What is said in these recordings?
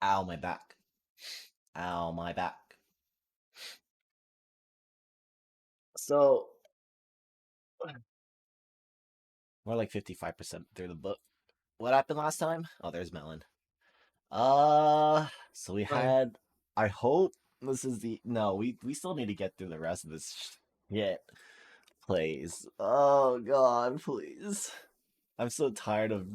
Ow, my back. Ow, my back. So, we're like 55% through the book. What happened last time? Oh, there's Melon. So we Fine. had. I hope this is the. No, we still need to get through the rest of this shit. Please. Oh, God, please. I'm so tired of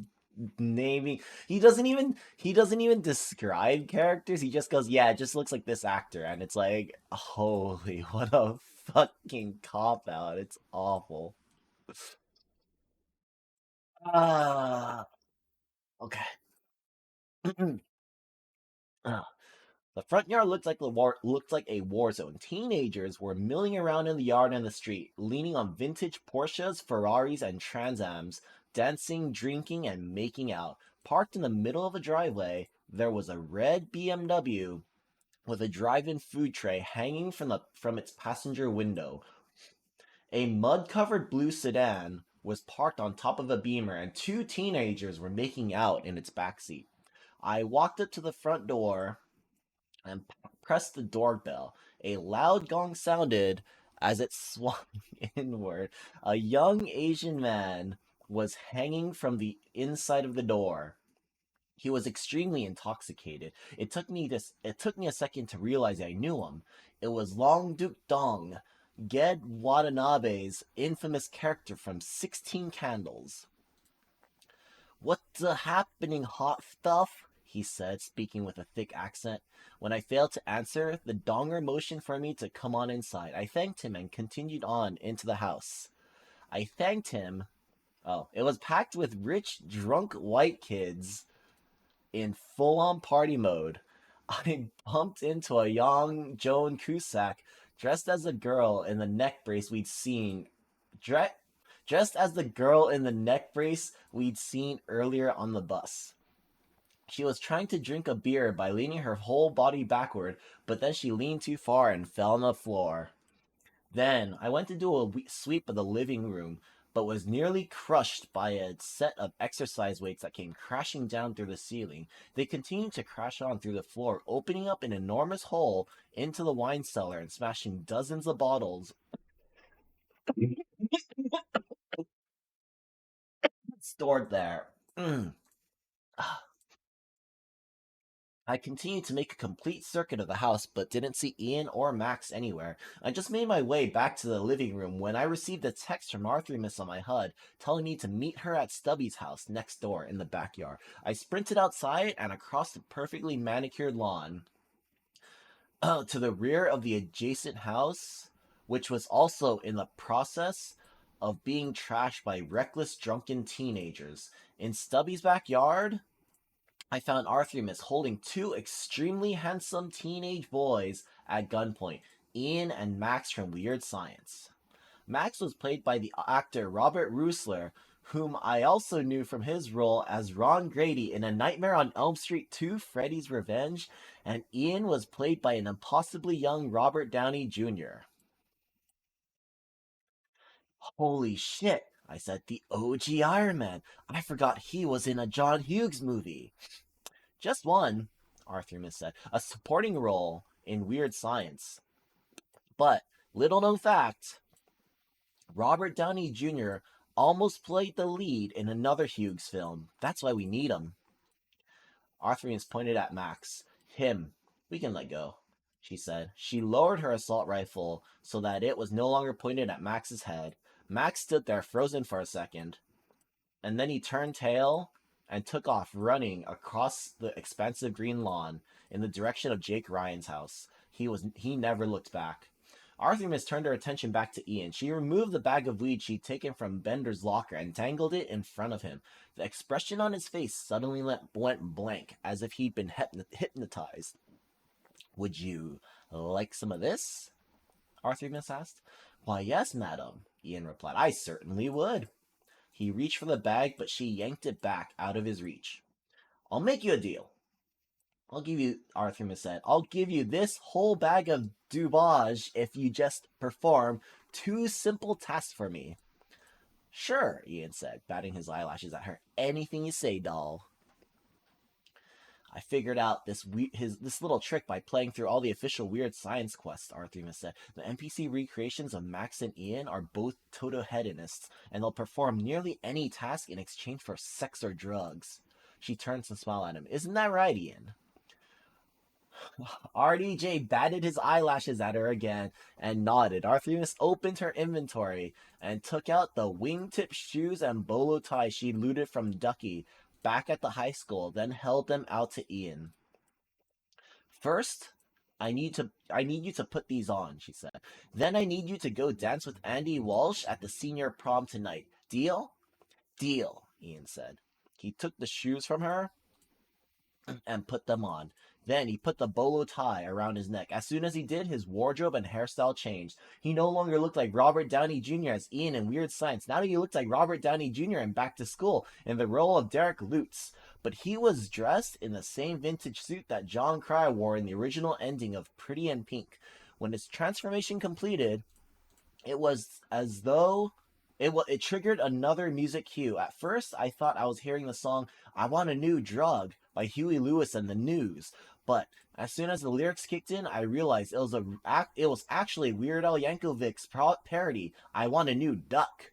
naming. He doesn't even describe characters. He just goes, "Yeah, it just looks like this actor," and it's like, holy, what a fucking cop out. It's awful. Ah, okay. The front yard looked like a war zone. Teenagers were milling around in the yard and the street, leaning on vintage Porsches, Ferraris, and Transams, dancing, drinking, and making out. Parked in the middle of a driveway, there was a red BMW with a drive-in food tray hanging from its passenger window. A mud-covered blue sedan was parked on top of a Beamer, and two teenagers were making out in its backseat. I walked up to the front door and pressed the doorbell. A loud gong sounded as it swung inward. A young Asian man was hanging from the inside of the door. He was extremely intoxicated. It took me a second to realize I knew him. It was Long Duk Dong, Ged Watanabe's infamous character from 16 Candles. "What's happening, hot stuff?" he said, speaking with a thick accent. When I failed to answer, the donger motioned for me to come on inside. I thanked him and continued on into the house. I thanked him. Oh, it was packed with rich, drunk white kids in full on party mode. I bumped into a young Joan Cusack dressed as a girl in the neck brace we'd seen. Dre- Dressed as the girl in the neck brace we'd seen earlier on the bus. She was trying to drink a beer by leaning her whole body backward, but then she leaned too far and fell on the floor. Then I went to do a sweep of the living room, but was nearly crushed by a set of exercise weights that came crashing down through the ceiling. They continued to crash on through the floor, opening up an enormous hole into the wine cellar and smashing dozens of bottles stored there. Mm. I continued to make a complete circuit of the house, but didn't see Ian or Max anywhere. I just made my way back to the living room when I received a text from Arthur on my HUD telling me to meet her at Stubby's house next door in the backyard. I sprinted outside and across the perfectly manicured lawn to the rear of the adjacent house, which was also in the process of being trashed by reckless drunken teenagers. In Stubby's backyard, I found Arthremus holding two extremely handsome teenage boys at gunpoint, Ian and Max from Weird Science. Max was played by the actor Robert Rusler, whom I also knew from his role as Ron Grady in A Nightmare on Elm Street 2 Freddy's Revenge, and Ian was played by an impossibly young Robert Downey Jr. Holy shit, I said, the OG Iron Man. I forgot he was in a John Hughes movie. Just one, Arthur said, a supporting role in Weird Science. But, little known fact, Robert Downey Jr. almost played the lead in another Hughes film. That's why we need him. Arthurians pointed at Max. Him. We can let go, she said. She lowered her assault rifle so that it was no longer pointed at Max's head. Max stood there frozen for a second, and then he turned tail and took off running across the expansive green lawn in the direction of Jake Ryan's house. He never looked back. Artemis turned her attention back to Ian. She removed the bag of weed she'd taken from Bender's locker and dangled it in front of him. The expression on his face suddenly went blank, as if he'd been hypnotized. "Would you like some of this?" Artemis asked. "Why, yes, madam," Ian replied. "I certainly would." He reached for the bag, but she yanked it back out of his reach. "I'll make you a deal. I'll give you this whole bag of dubage if you just perform two simple tasks for me." "Sure," Ian said, batting his eyelashes at her. "Anything you say, doll." I figured out this little trick by playing through all the official Weird Science quests, Arthur said. The NPC recreations of Max and Ian are both toto-hedonists, and they'll perform nearly any task in exchange for sex or drugs. She turns and smiled at him. Isn't that right, Ian? RDJ batted his eyelashes at her again and nodded. Arthurius opened her inventory and took out the wingtip shoes and bolo tie she looted from Ducky back at the high school, then held them out to Ian. First, I need you to put these on, she said. Then I need you to go dance with Andy Walsh at the senior prom tonight. Deal? Deal, Ian said. He took the shoes from her and put them on. Then he put the bolo tie around his neck. As soon as he did, his wardrobe and hairstyle changed. He no longer looked like Robert Downey Jr. as Ian in Weird Science. Now he looked like Robert Downey Jr. in Back to School in the role of Derek Lutz. But he was dressed in the same vintage suit that John Cryer wore in the original ending of Pretty in Pink. When his transformation completed, it was as though it triggered another music cue. At first, I thought I was hearing the song "I Want a New Drug" by Huey Lewis and the News, but as soon as the lyrics kicked in, I realized it was actually Weird Al Yankovic's parody, "I Want a New Duck."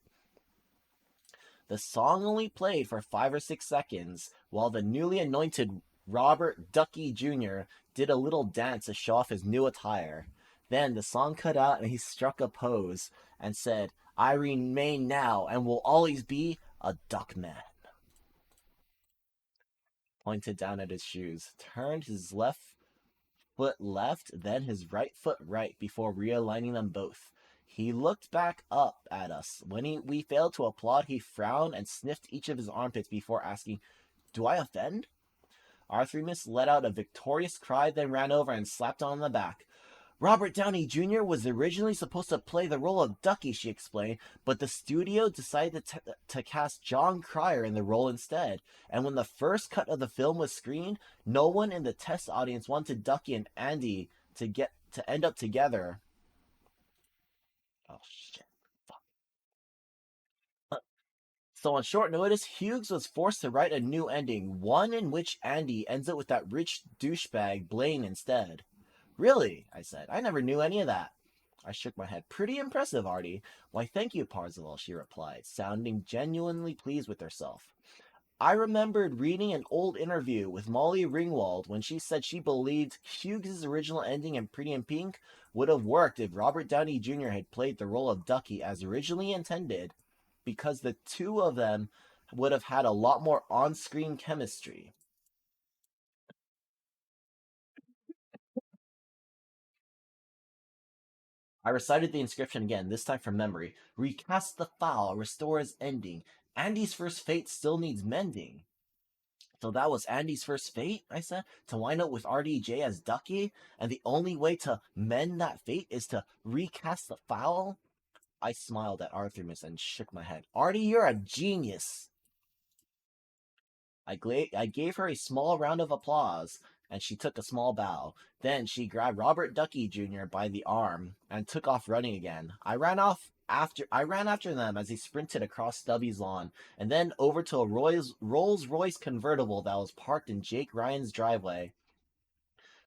The song only played for 5 or 6 seconds, while the newly anointed Robert Ducky Jr. did a little dance to show off his new attire. Then the song cut out and he struck a pose and said, "I remain now and will always be a duck man." Pointed down at his shoes, turned his left foot left, then his right foot right before realigning them both. He looked back up at us. When we failed to applaud, he frowned and sniffed each of his armpits before asking, "Do I offend?" Arthurius let out a victorious cry, then ran over and slapped on the back. "Robert Downey Jr. was originally supposed to play the role of Ducky," she explained, "but the studio decided to cast John Cryer in the role instead. And when the first cut of the film was screened, no one in the test audience wanted Ducky and Andy to end up together." Oh shit. So on short notice, Hughes was forced to write a new ending, one in which Andy ends up with that rich douchebag Blaine instead. "Really?" I said. "I never knew any of that." I shook my head. "Pretty impressive, Artie." "Why, thank you, Parzival," she replied, sounding genuinely pleased with herself. I remembered reading an old interview with Molly Ringwald when she said she believed Hughes' original ending in Pretty in Pink would have worked if Robert Downey Jr. had played the role of Ducky as originally intended, because the two of them would have had a lot more on-screen chemistry. I recited the inscription again, this time from memory. "Recast the file, restore his ending. Andy's first fate still needs mending." "So that was Andy's first fate," I said, "to wind up with RDJ as Ducky, and the only way to mend that fate is to recast the file?" I smiled at Arthurius and shook my head. "Artie, you're a genius." I gave her a small round of applause, and she took a small bow. Then she grabbed Robert Ducky Jr. by the arm and took off running again. I ran after them as they sprinted across Stubby's lawn, and then over to a Rolls-Royce convertible that was parked in Jake Ryan's driveway.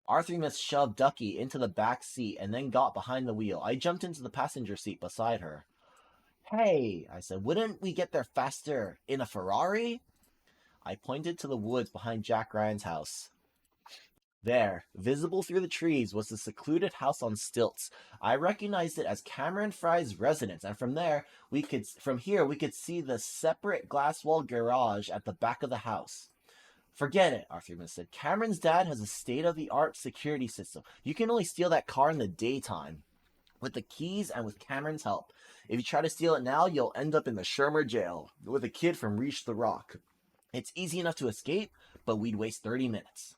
Arthurius shoved Ducky into the back seat and then got behind the wheel. I jumped into the passenger seat beside her. "Hey," I said, "wouldn't we get there faster in a Ferrari?" I pointed to the woods behind Jack Ryan's house. There, visible through the trees, was the secluded house on stilts. I recognized it as Cameron Fry's residence, and from here we could see the separate glass-walled garage at the back of the house. "Forget it," Arthur said. "Cameron's dad has a state-of-the-art security system. You can only steal that car in the daytime, with the keys and with Cameron's help. If you try to steal it now, you'll end up in the Shermer jail with a kid from Reach the Rock. It's easy enough to escape, but we'd waste 30 minutes.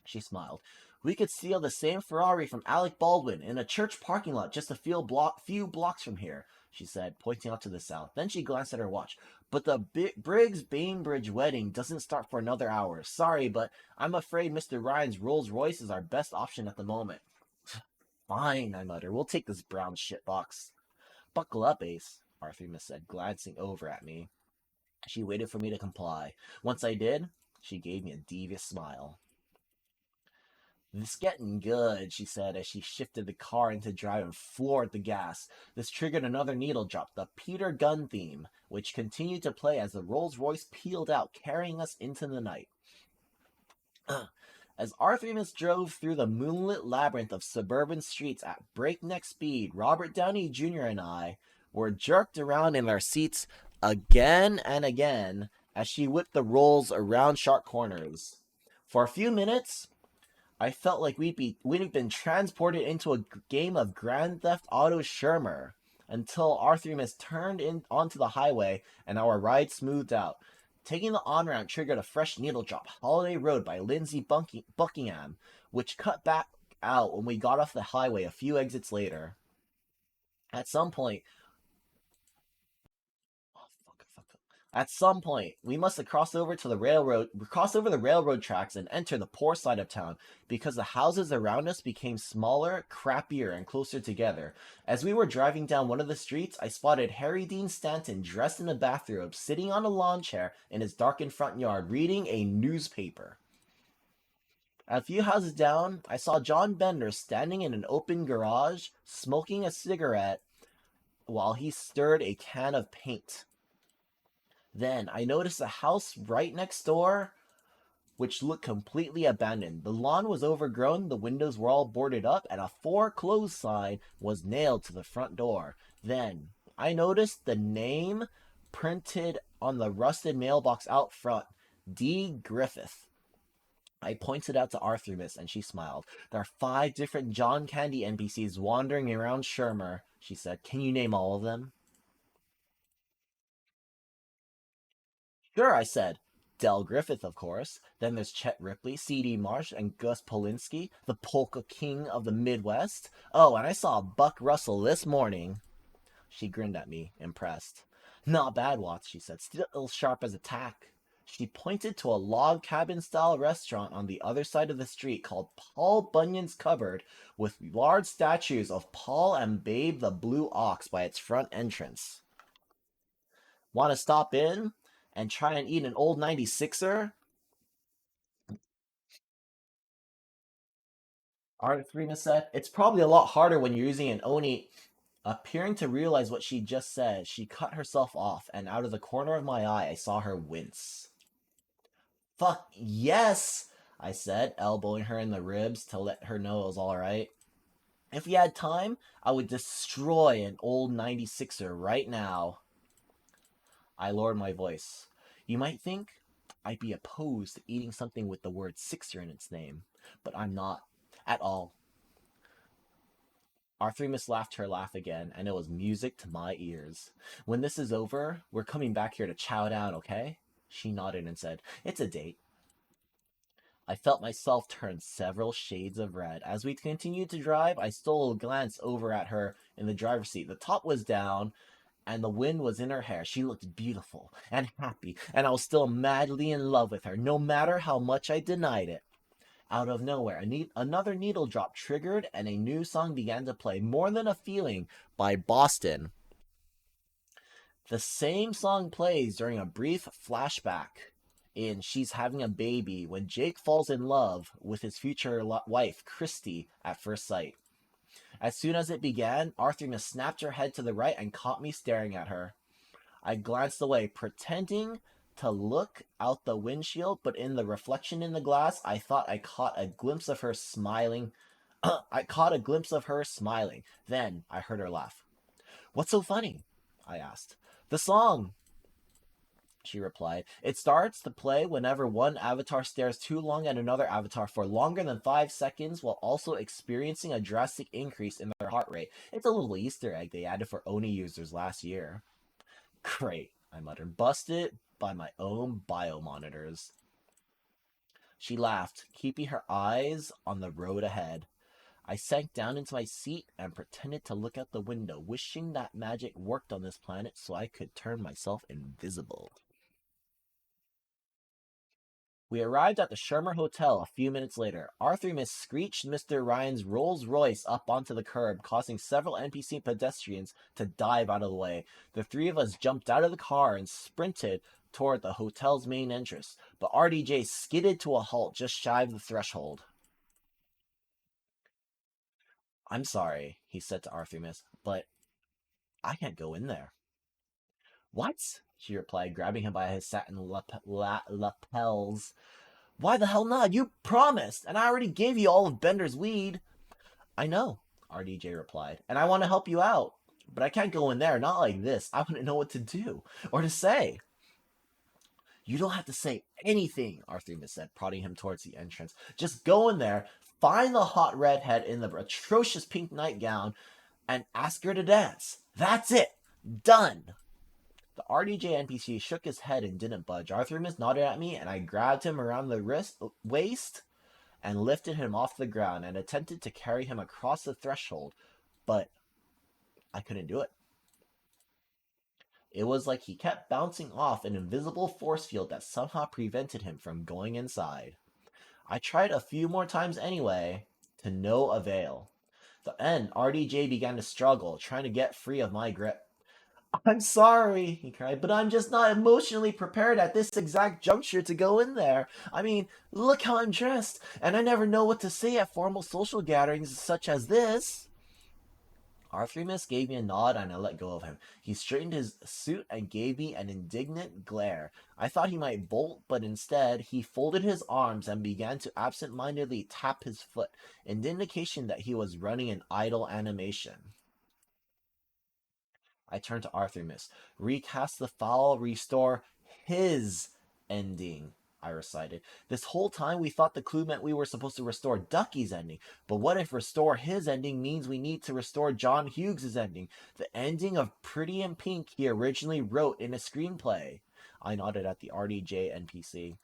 She smiled. "We could steal the same Ferrari from Alec Baldwin in a church parking lot just a few blocks from here," she said, pointing out to the south. Then she glanced at her watch. "But the Briggs-Bainbridge wedding doesn't start for another hour. Sorry, but I'm afraid Mr. Ryan's Rolls-Royce is our best option at the moment." "Fine," I muttered. "We'll take this brown shitbox." "Buckle up, Ace," Arthur said, glancing over at me. She waited for me to comply. Once I did, she gave me a devious smile. This getting good, she said as she shifted the car into drive and floored the gas. This triggered another needle drop, the Peter Gunn theme, which continued to play as the Rolls Royce peeled out, carrying us into the night. As Artemis drove through the moonlit labyrinth of suburban streets at breakneck speed, Robert Downey Jr. and I were jerked around in our seats again and again as she whipped the rolls around sharp corners. For a few minutes, I felt like we'd been transported into a game of Grand Theft Auto Shermer until Arthurimus turned in onto the highway and our ride smoothed out. Taking the on ramp triggered a fresh needle drop, Holiday Road by Lindsay Buckingham, which cut back out when we got off the highway a few exits later. At some point, At some point, we must have crossed over the railroad tracks and entered the poor side of town because the houses around us became smaller, crappier, and closer together. As we were driving down one of the streets, I spotted Harry Dean Stanton dressed in a bathrobe, sitting on a lawn chair in his darkened front yard, reading a newspaper. A few houses down, I saw John Bender standing in an open garage, smoking a cigarette while he stirred a can of paint. Then I noticed a house right next door, which looked completely abandoned. The lawn was overgrown, the windows were all boarded up, and a foreclosed sign was nailed to the front door. Then I noticed the name printed on the rusted mailbox out front, D. Griffith. I pointed out to Arthurimus, and she smiled. There are 5 different John Candy NPCs wandering around Shermer, she said. Can you name all of them? Sure, I said. Del Griffith, of course. Then there's Chet Ripley, C.D. Marsh, and Gus Polinski, the polka king of the Midwest. Oh, and I saw Buck Russell this morning. She grinned at me, impressed. Not bad, Watts, she said, still sharp as a tack. She pointed to a log cabin style restaurant on the other side of the street called Paul Bunyan's Cupboard, with large statues of Paul and Babe the Blue Ox by its front entrance. Want to stop in and try and eat an old 96er? Arterina said. It's probably a lot harder when you're using an Oni. Appearing to realize what she just said, she cut herself off, and out of the corner of my eye, I saw her wince. Fuck yes, I said, elbowing her in the ribs to let her know it was alright. If you had time, I would destroy an old 96er right now. I lowered my voice. You might think I'd be opposed to eating something with the word sixer in its name, but I'm not. At all. Arthurimus laughed her laugh again, and it was music to my ears. When this is over, we're coming back here to chow down, okay? She nodded and said, It's a date. I felt myself turn several shades of red. As we continued to drive, I stole a glance over at her in the driver's seat. The top was down, and the wind was in her hair. She looked beautiful and happy, and I was still madly in love with her, no matter how much I denied it. Out of nowhere, another needle drop triggered, and a new song began to play, More Than a Feeling by Boston. The same song plays during a brief flashback in She's Having a Baby when Jake falls in love with his future wife, Christy, at first sight. As soon as it began, Arthurina snapped her head to the right and caught me staring at her. I glanced away, pretending to look out the windshield, but in the reflection in the glass, I thought I caught a glimpse of her smiling. I caught a glimpse of her smiling. Then I heard her laugh. What's so funny? I asked. The song, she replied. It starts to play whenever one avatar stares too long at another avatar for longer than 5 seconds while also experiencing a drastic increase in their heart rate. It's a little Easter egg they added for Oni users last year. Great, I muttered. Busted by my own biomonitors. She laughed, keeping her eyes on the road ahead. I sank down into my seat and pretended to look out the window, wishing that magic worked on this planet so I could turn myself invisible. We arrived at the Shermer Hotel a few minutes later. Arthurimus screeched Mr. Ryan's Rolls Royce up onto the curb, causing several NPC pedestrians to dive out of the way. The 3 of us jumped out of the car and sprinted toward the hotel's main entrance, but RDJ skidded to a halt just shy of the threshold. I'm sorry, he said to Artemis, but I can't go in there. What? She replied, grabbing him by his satin lapels. Why the hell not? You promised, and I already gave you all of Bender's weed. I know, RDJ replied, and I want to help you out. But I can't go in there, not like this. I wouldn't know what to do or to say. You don't have to say anything, Artemis said, prodding him towards the entrance. Just go in there, find the hot redhead in the atrocious pink nightgown, and ask her to dance. That's it. Done. The RDJ NPC shook his head and didn't budge. Artemis nodded at me, and I grabbed him around the waist and lifted him off the ground and attempted to carry him across the threshold, but I couldn't do it. It was like he kept bouncing off an invisible force field that somehow prevented him from going inside. I tried a few more times anyway, to no avail. At the end, RDJ began to struggle, trying to get free of my grip. I'm sorry, he cried, but I'm just not emotionally prepared at this exact juncture to go in there. I mean, look how I'm dressed, and I never know what to say at formal social gatherings such as this. Arthurimus gave me a nod and I let go of him. He straightened his suit and gave me an indignant glare. I thought he might bolt, but instead he folded his arms and began to absent-mindedly tap his foot, an indication that he was running an idle animation. I turned to Arthurimus. Recast the file, restore his ending, I recited. This whole time we thought the clue meant we were supposed to restore Ducky's ending. But what if restore his ending means we need to restore John Hughes' ending? The ending of Pretty in Pink he originally wrote in a screenplay. I nodded at the RDJ NPC.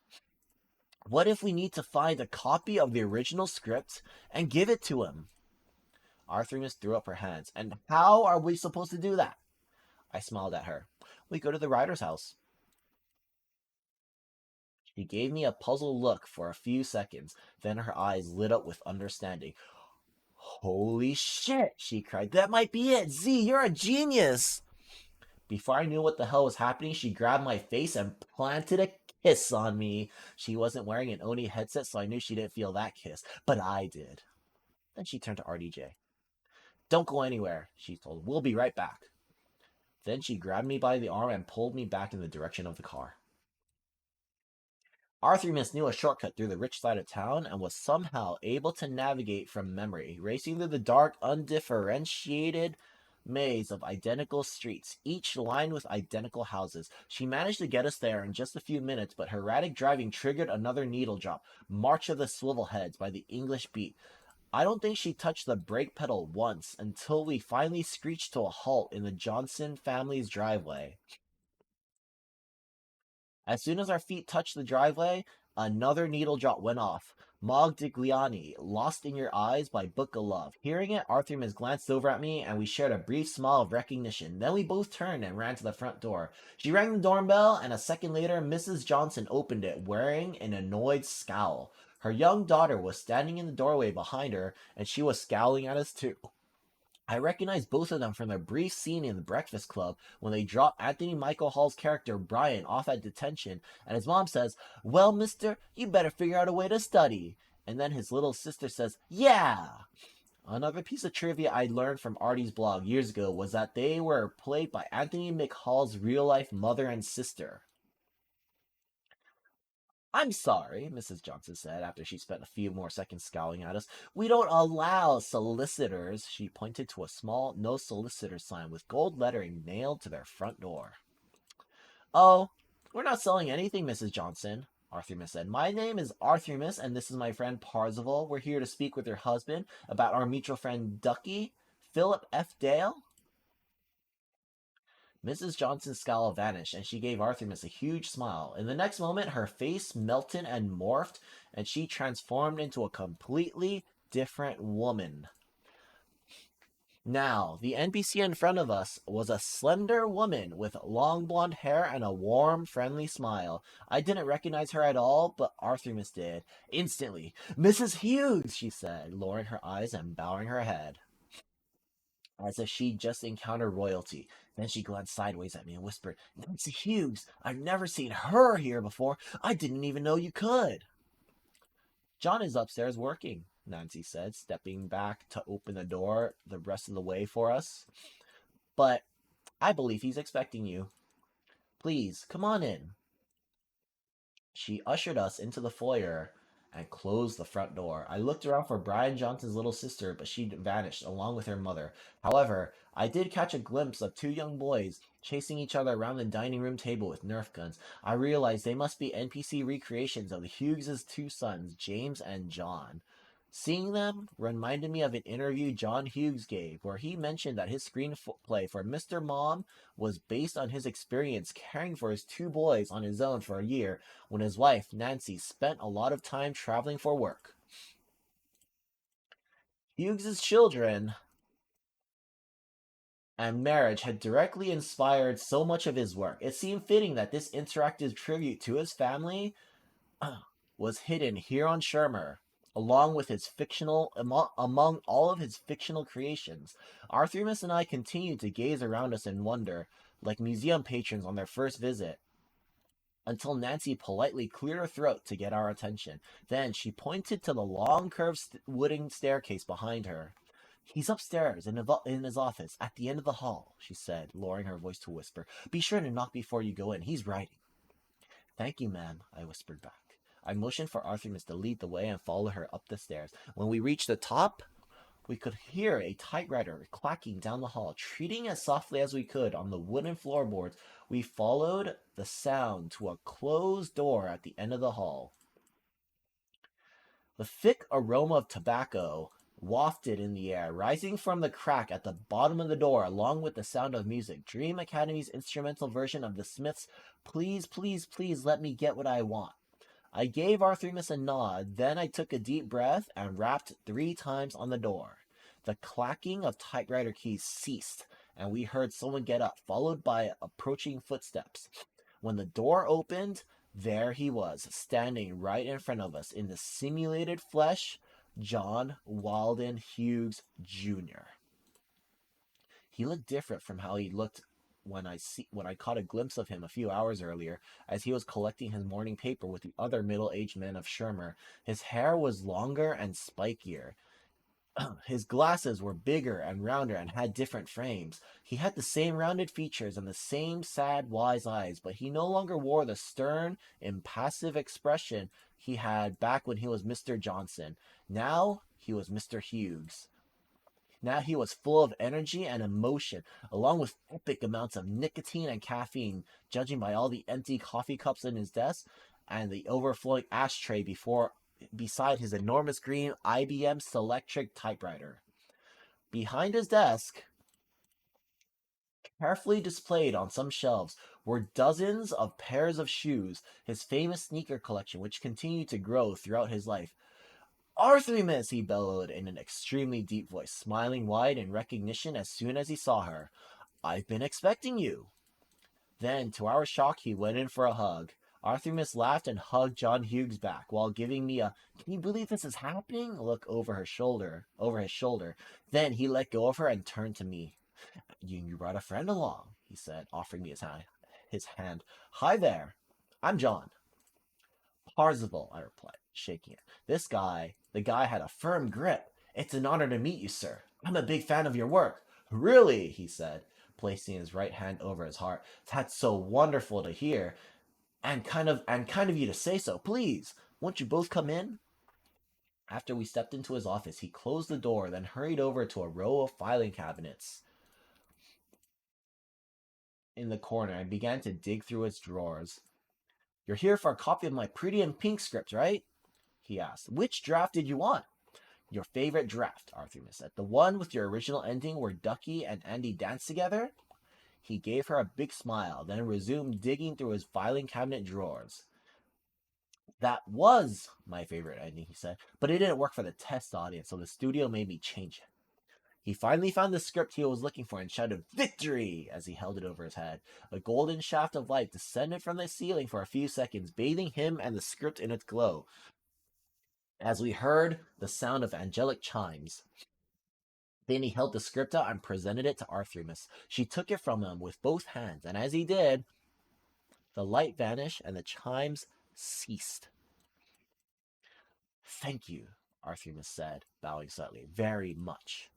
What if we need to find a copy of the original script and give it to him? Arthurimus threw up her hands. And how are we supposed to do that? I smiled at her. We go to the writer's house. She gave me a puzzled look for a few seconds, then her eyes lit up with understanding. Holy shit, she cried. That might be it. Z, you're a genius. Before I knew what the hell was happening, she grabbed my face and planted a kiss on me. She wasn't wearing an Oni headset, so I knew she didn't feel that kiss, but I did. Then she turned to RDJ. Don't go anywhere, she told him. We'll be right back. Then she grabbed me by the arm and pulled me back in the direction of the car. Arthurimus knew a shortcut through the rich side of town and was somehow able to navigate from memory, racing through the dark, undifferentiated maze of identical streets, each lined with identical houses. She managed to get us there in just a few minutes, but her erratic driving triggered another needle drop, March of the Swivel Heads by the English Beat. I don't think she touched the brake pedal once until we finally screeched to a halt in the Johnson family's driveway. As soon as our feet touched the driveway, another needle drop went off. Modigliani, Lost in Your Eyes by Book of Love. Hearing it, Arthurimus glanced over at me and we shared a brief smile of recognition. Then we both turned and ran to the front door. She rang the doorbell, and a second later, Mrs. Johnson opened it, wearing an annoyed scowl. Her young daughter was standing in the doorway behind her, and she was scowling at us too. I recognized both of them from their brief scene in the Breakfast Club when they drop Anthony Michael Hall's character Brian off at detention, and his mom says, "Well, mister, you better figure out a way to study." And then his little sister says, "Yeah." Another piece of trivia I learned from Artie's blog years ago was that they were played by Anthony McHall's real-life mother and sister. "I'm sorry," Mrs. Johnson said after she spent a few more seconds scowling at us. "We don't allow solicitors." She pointed to a small "No Solicitor" sign with gold lettering nailed to their front door. "Oh, we're not selling anything, Mrs. Johnson," Arthurimus said. "My name is Arthurimus, and this is my friend Parzival. We're here to speak with your husband about our mutual friend Ducky, Philip F. Dale." Mrs. Johnson's scowl vanished, and she gave Arthurimus a huge smile. In the next moment, her face melted and morphed, and she transformed into a completely different woman. Now, the NPC in front of us was a slender woman with long blonde hair and a warm, friendly smile. I didn't recognize her at all, but Arthurimus did. Instantly. "Mrs. Hughes," she said, lowering her eyes and bowing her head, as if she'd just encountered royalty. Then she glanced sideways at me and whispered, "Nancy Hughes, I've never seen her here before. I didn't even know you could." "John is upstairs working," Nancy said, stepping back to open the door the rest of the way for us. But I believe he's expecting you. Please, come on in. She ushered us into the foyer and closed the front door. I looked around for Brian Johnson's little sister, but she'd vanished along with her mother. However, I did catch a glimpse of two young boys chasing each other around the dining room table with Nerf guns. I realized they must be NPC recreations of Hughes' two sons, James and John. Seeing them reminded me of an interview John Hughes gave, where he mentioned that his screenplay for Mr. Mom was based on his experience caring for his two boys on his own for a year when his wife, Nancy, spent a lot of time traveling for work. Hughes's children and marriage had directly inspired so much of his work. It seemed fitting that this interactive tribute to his family was hidden here on Shermer, along with his among all of his fictional creations. Arthurimus and I continued to gaze around us in wonder, like museum patrons on their first visit, until Nancy politely cleared her throat to get our attention. Then she pointed to the long curved wooden staircase behind her. He's upstairs in his office at the end of the hall, she said, lowering her voice to a whisper. Be sure to knock before you go in. He's writing. Thank you, ma'am, I whispered back. I motioned for Arthurimus to lead the way and follow her up the stairs. When we reached the top, we could hear a typewriter clacking down the hall. Treating as softly as we could on the wooden floorboards, we followed the sound to a closed door at the end of the hall. The thick aroma of tobacco wafted in the air, rising from the crack at the bottom of the door, along with the sound of music. Dream Academy's instrumental version of the Smiths' Please, Please, Please Let Me Get What I Want. I gave Arthurimus a nod, then I took a deep breath and rapped 3 times on the door. The clacking of typewriter keys ceased, and we heard someone get up, followed by approaching footsteps. When the door opened, there he was, standing right in front of us in the simulated flesh, John Walden Hughes Jr. He looked different from how he looked when I caught a glimpse of him a few hours earlier, as he was collecting his morning paper with the other middle-aged men of Shermer. His hair was longer and spikier. His glasses were bigger and rounder and had different frames. He had the same rounded features and the same sad, wise eyes, but he no longer wore the stern, impassive expression he had back when he was Mr. Johnson. Now he was Mr. Hughes. Now he was full of energy and emotion, along with epic amounts of nicotine and caffeine, judging by all the empty coffee cups in his desk and the overflowing ashtray beside his enormous green IBM Selectric typewriter. Behind his desk, carefully displayed on some shelves, were dozens of pairs of shoes, his famous sneaker collection, which continued to grow throughout his life. Arthurimus, he bellowed in an extremely deep voice, smiling wide in recognition as soon as he saw her. I've been expecting you. Then, to our shock, he went in for a hug. Arthurimus laughed and hugged John Hughes back, while giving me a "Can you believe this is happening?" look over his shoulder. Then he let go of her and turned to me. You brought a friend along, he said, offering me his hand. Hi there. I'm John. Parzival, I replied, shaking it. The guy had a firm grip. It's an honor to meet you, sir. I'm a big fan of your work. Really, he said, placing his right hand over his heart. That's so wonderful to hear. And kind of you to say so. Please, won't you both come in? After we stepped into his office, he closed the door, then hurried over to a row of filing cabinets in the corner and began to dig through its drawers. You're here for a copy of my Pretty in Pink script, right? He asked. Which draft did you want? Your favorite draft, Arthurimus said. The one with your original ending where Ducky and Andy dance together? He gave her a big smile, then resumed digging through his filing cabinet drawers. That was my favorite ending, he said, but it didn't work for the test audience, so the studio made me change it. He finally found the script he was looking for and shouted, "Victory!" as he held it over his head. A golden shaft of light descended from the ceiling for a few seconds, bathing him and the script in its glow. As we heard the sound of angelic chimes. Then he held the script out and presented it to Arthurimus. She took it from him with both hands, and as he did, the light vanished and the chimes ceased. Thank you, Artemis said, bowing slightly. Very much.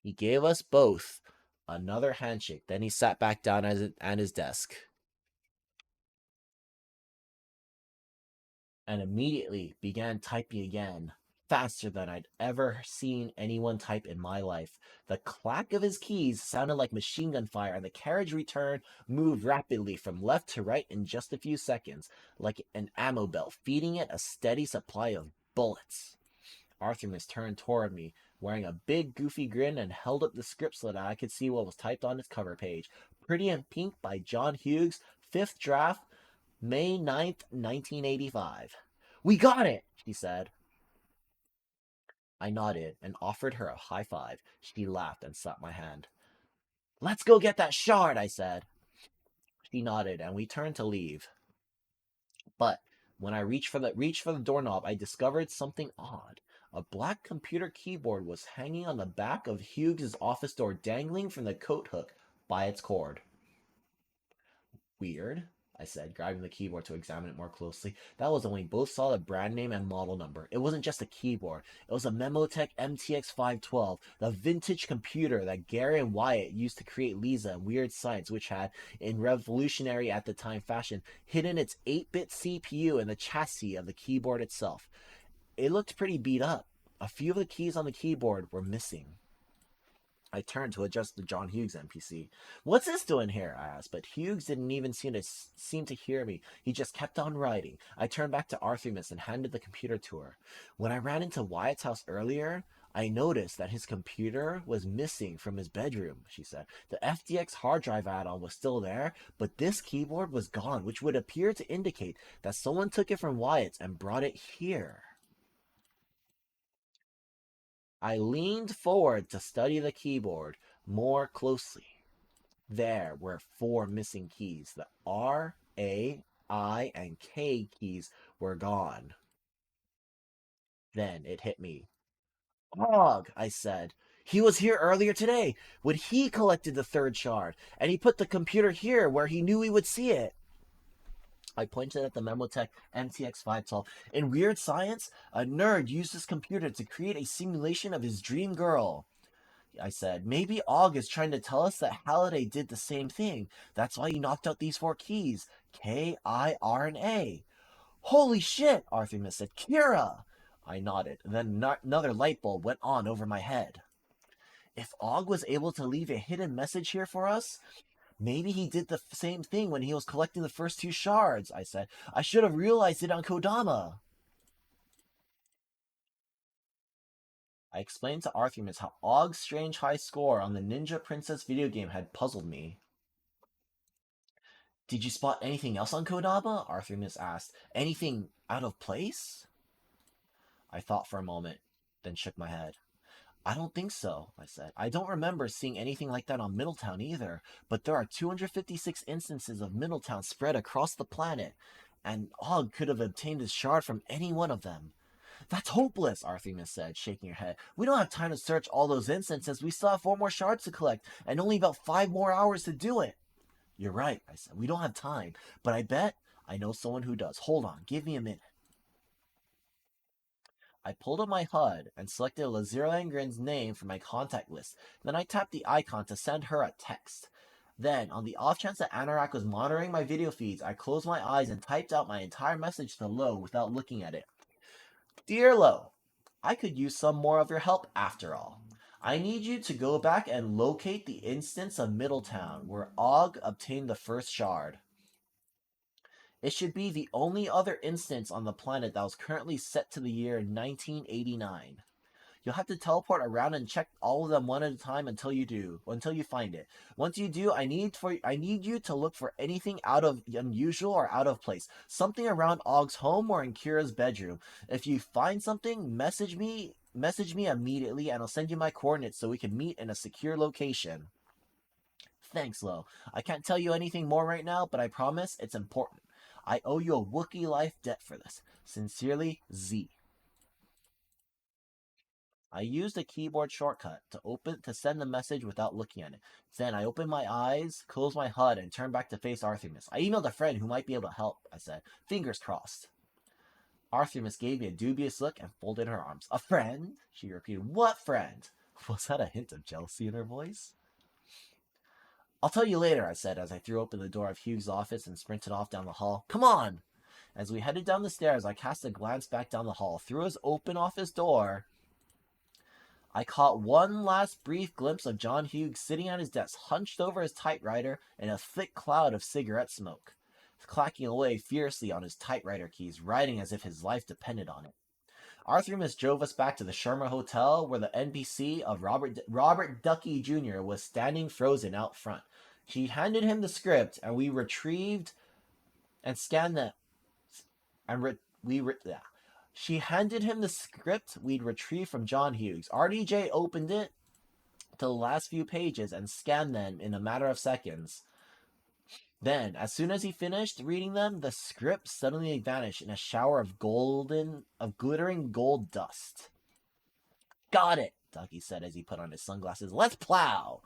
He gave us both another handshake. Then he sat back down at his desk and immediately began typing again, faster than I'd ever seen anyone type in my life. The clack of his keys sounded like machine gun fire, and the carriage return moved rapidly from left to right in just a few seconds, like an ammo belt, feeding it a steady supply of bullets. Artemis turned toward me, wearing a big, goofy grin, and held up the script so that I could see what was typed on its cover page. Pretty in Pink by John Hughes, 5th draft, May 9th, 1985. We got it, she said. I nodded and offered her a high five. She laughed and slapped my hand. Let's go get that shard, I said. She nodded and we turned to leave. But when I reached for the doorknob, I discovered something odd. A black computer keyboard was hanging on the back of Hughes' office door, dangling from the coat hook by its cord. Weird, I said, grabbing the keyboard to examine it more closely. That was when we both saw the brand name and model number. It wasn't just a keyboard. It was a Memotech MTX 512, the vintage computer that Gary and Wyatt used to create Lisa and Weird Science, which had, in revolutionary at the time fashion, hidden its 8-bit CPU in the chassis of the keyboard itself. It looked pretty beat up. A few of the keys on the keyboard were missing. I turned to adjust the John Hughes NPC. What's this doing here? I asked, but Hughes didn't even seem to hear me. He just kept on writing. I turned back to Artemis and handed the computer to her. When I ran into Wyatt's house earlier, I noticed that his computer was missing from his bedroom, she said. The FDX hard drive add-on was still there, but this keyboard was gone, which would appear to indicate that someone took it from Wyatt's and brought it here. I leaned forward to study the keyboard more closely. There were 4 missing keys. The R, A, I, and K keys were gone. Then it hit me. Og, I said. He was here earlier today when he collected the 3rd shard, and he put the computer here where he knew we would see it. I pointed at the Memotech MTX 512. In Weird Science, a nerd used this computer to create a simulation of his dream girl. I said, maybe Og is trying to tell us that Halliday did the same thing. That's why he knocked out these 4 keys. K, I, R, and A. Holy shit, Artemis said. Kira! I nodded. Then another light bulb went on over my head. If Og was able to leave a hidden message here for us, maybe he did the same thing when he was collecting the first 2 shards, I said. I should have realized it on Kodama. I explained to Artemis how Og's strange high score on the Ninja Princess video game had puzzled me. Did you spot anything else on Kodama? Artemis asked. Anything out of place? I thought for a moment, then shook my head. I don't think so, I said. I don't remember seeing anything like that on Middletown either, but there are 256 instances of Middletown spread across the planet, and Og could have obtained his shard from any one of them. That's hopeless, Artemis said, shaking her head. We don't have time to search all those instances. We still have 4 more shards to collect, and only about 5 more hours to do it. You're right, I said. We don't have time, but I bet I know someone who does. Hold on, give me a minute. I pulled up my HUD and selected Lazira Langren's name from my contact list. Then I tapped the icon to send her a text. Then, on the off chance that Anorak was monitoring my video feeds, I closed my eyes and typed out my entire message to Lo without looking at it. Dear Lo, I could use some more of your help after all. I need you to go back and locate the instance of Middletown where Og obtained the first shard. It should be the only other instance on the planet that was currently set to the year 1989. You'll have to teleport around and check all of them one at a time until you find it. Once you do, I need you to look for anything out of unusual or out of place. Something around Og's home or in Kira's bedroom. If you find something, message me immediately and I'll send you my coordinates so we can meet in a secure location. Thanks, Lo. I can't tell you anything more right now, but I promise it's important. I owe you a Wookiee life debt for this. Sincerely, Z. I used a keyboard shortcut to send the message without looking at it. Then I opened my eyes, closed my HUD, and turned back to face Artemis. I emailed a friend who might be able to help, I said. Fingers crossed. Artemis gave me a dubious look and folded her arms. A friend? She repeated. What friend? Was that a hint of jealousy in her voice? I'll tell you later, I said as I threw open the door of Hugh's office and sprinted off down the hall. Come on! As we headed down the stairs, I cast a glance back down the hall. Through his open office door, I caught one last brief glimpse of John Hughes sitting at his desk, hunched over his typewriter in a thick cloud of cigarette smoke, clacking away fiercely on his typewriter keys, writing as if his life depended on it. Arthur drove us back to the Sherma Hotel, where the NPC of Robert Ducky Jr. was standing frozen out front. She handed him the script, and we retrieved and scanned the and yeah. She handed him the script we'd retrieved from John Hughes. RDJ opened it to the last few pages and scanned them in a matter of seconds. Then, as soon as he finished reading them, the script suddenly vanished in a shower of glittering gold dust. Got it, Ducky said as he put on his sunglasses. Let's plow!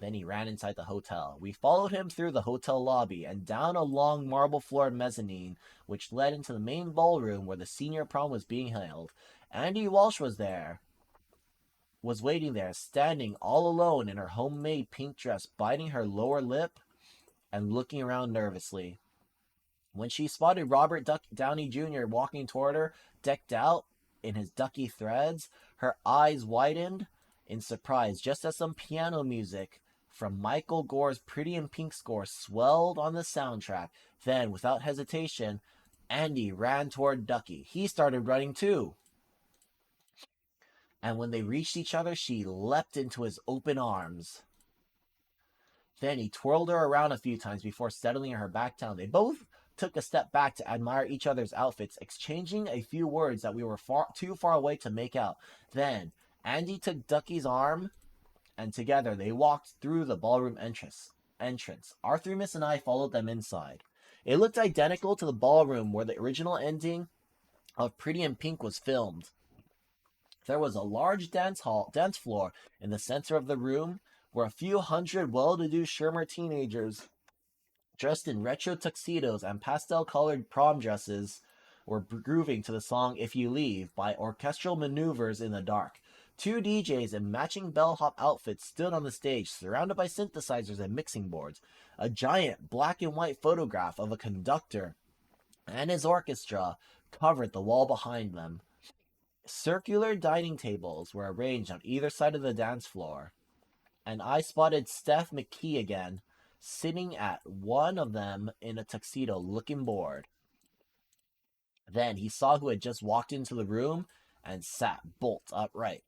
Then he ran inside the hotel. We followed him through the hotel lobby and down a long marble-floored mezzanine, which led into the main ballroom where the senior prom was being held. Andy Walsh was waiting there, standing all alone in her homemade pink dress, biting her lower lip and looking around nervously. When she spotted Robert Downey Jr. walking toward her, decked out in his ducky threads, her eyes widened in surprise just as some piano music from Michael Gore's Pretty in Pink score swelled on the soundtrack. Then, without hesitation, Andy ran toward Ducky. He started running too. And when they reached each other, she leapt into his open arms. Then he twirled her around a few times before settling her back down. They both took a step back to admire each other's outfits, exchanging a few words that we were too far away to make out. Then Andy took Ducky's arm, and together they walked through the ballroom entrance. Arthurimus and I followed them inside. It looked identical to the ballroom where the original ending of Pretty in Pink was filmed. There was a large dance floor in the center of the room where a few hundred well-to-do Shermer teenagers dressed in retro tuxedos and pastel-colored prom dresses were grooving to the song If You Leave by orchestral maneuvers in the dark. Two DJs in matching bellhop outfits stood on the stage, surrounded by synthesizers and mixing boards. A giant black and white photograph of a conductor and his orchestra covered the wall behind them. Circular dining tables were arranged on either side of the dance floor, and I spotted Steph McKee again, sitting at one of them in a tuxedo, looking bored. Then he saw who had just walked into the room and sat bolt upright.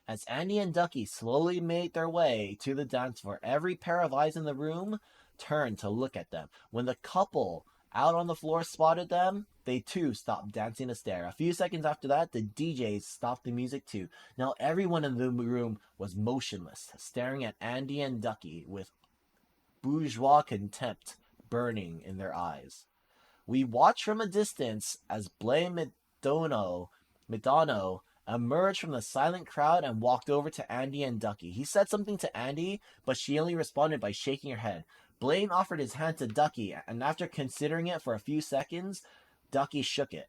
As Andy and Ducky slowly made their way to the dance floor, every pair of eyes in the room turned to look at them. When the couple out on the floor spotted them, they too stopped dancing to stare. A few seconds after that, the DJs stopped the music too. Now everyone in the room was motionless, staring at Andy and Ducky with bourgeois contempt burning in their eyes. We watched from a distance as Blaine Madonna emerged from the silent crowd and walked over to Andy and Ducky. He said something to Andy, but she only responded by shaking her head. Blaine offered his hand to Ducky, and after considering it for a few seconds, Ducky shook it.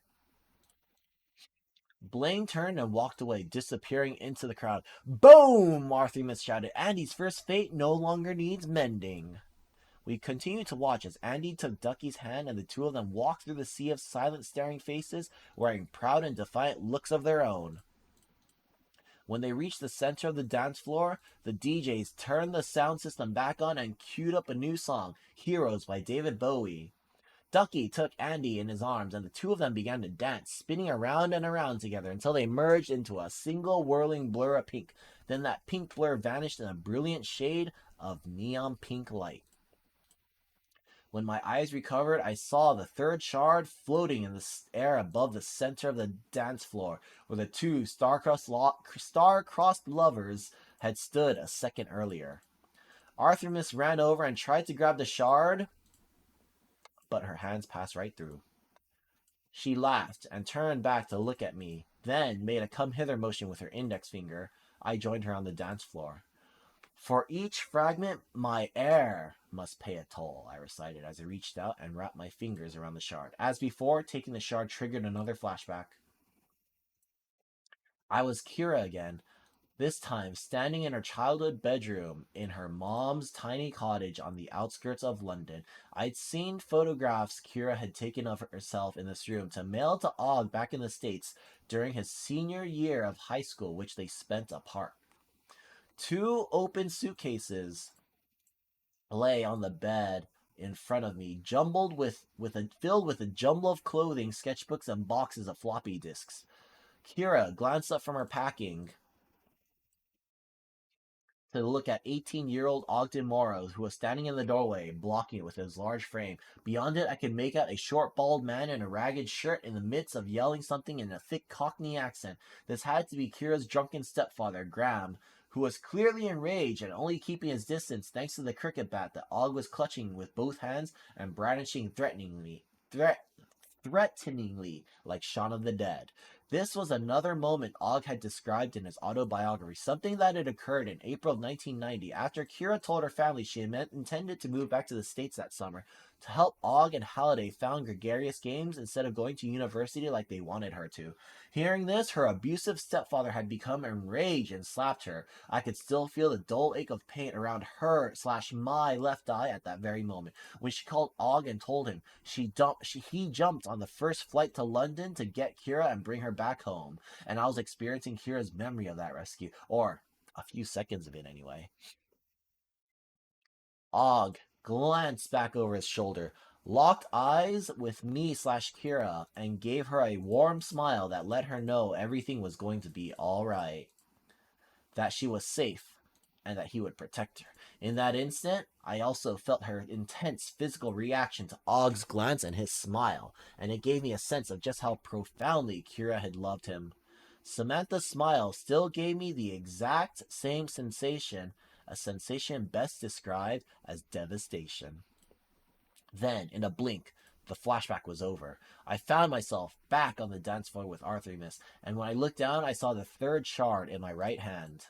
Blaine turned and walked away, disappearing into the crowd. Boom! Arthurimus shouted. Andy's first fate no longer needs mending. We continued to watch as Andy took Ducky's hand and the two of them walked through the sea of silent staring faces, wearing proud and defiant looks of their own. When they reached the center of the dance floor, the DJs turned the sound system back on and queued up a new song, Heroes by David Bowie. Ducky took Andy in his arms and the two of them began to dance, spinning around and around together until they merged into a single whirling blur of pink. Then that pink blur vanished in a brilliant shade of neon pink light. When my eyes recovered, I saw the third shard floating in the air above the center of the dance floor, where the two star-crossed lovers had stood a second earlier. Arthurimus ran over and tried to grab the shard, but her hands passed right through. She laughed and turned back to look at me, then made a come-hither motion with her index finger. I joined her on the dance floor. For each fragment, my heir must pay a toll, I recited as I reached out and wrapped my fingers around the shard. As before, taking the shard triggered another flashback. I was Kira again, this time standing in her childhood bedroom in her mom's tiny cottage on the outskirts of London. I'd seen photographs Kira had taken of herself in this room to mail to Og back in the States during his senior year of high school, which they spent apart. Two open suitcases lay on the bed in front of me, jumbled with a filled with a jumble of clothing, sketchbooks, and boxes of floppy disks. Kira glanced up from her packing to look at 18-year-old Ogden Morrow, who was standing in the doorway, blocking it with his large frame. Beyond it, I could make out a short, bald man in a ragged shirt in the midst of yelling something in a thick Cockney accent. This had to be Kira's drunken stepfather, Graham, who was clearly enraged and only keeping his distance thanks to the cricket bat that Og was clutching with both hands and brandishing threateningly like Shaun of the Dead. This was another moment Og had described in his autobiography, something that had occurred in April of 1990 after Kira told her family she intended to move back to the States that summer to help Og and Halliday found gregarious games instead of going to university like they wanted her to. Hearing this, her abusive stepfather had become enraged and slapped her. I could still feel the dull ache of pain around her slash my left eye at that very moment. When she called Og and told him he jumped on the first flight to London to get Kira and bring her back home. And I was experiencing Kira's memory of that rescue, or a few seconds of it anyway. Og glanced back over his shoulder, locked eyes with me slash Kira, and gave her a warm smile that let her know everything was going to be all right, that she was safe, and that he would protect her. In that instant, I also felt her intense physical reaction to Og's glance and his smile, and it gave me a sense of just how profoundly Kira had loved him. Samantha's smile still gave me the exact same sensation, a sensation best described as devastation. Then, in a blink, the flashback was over. I found myself back on the dance floor with Arthurimus, and when I looked down, I saw the third shard in my right hand.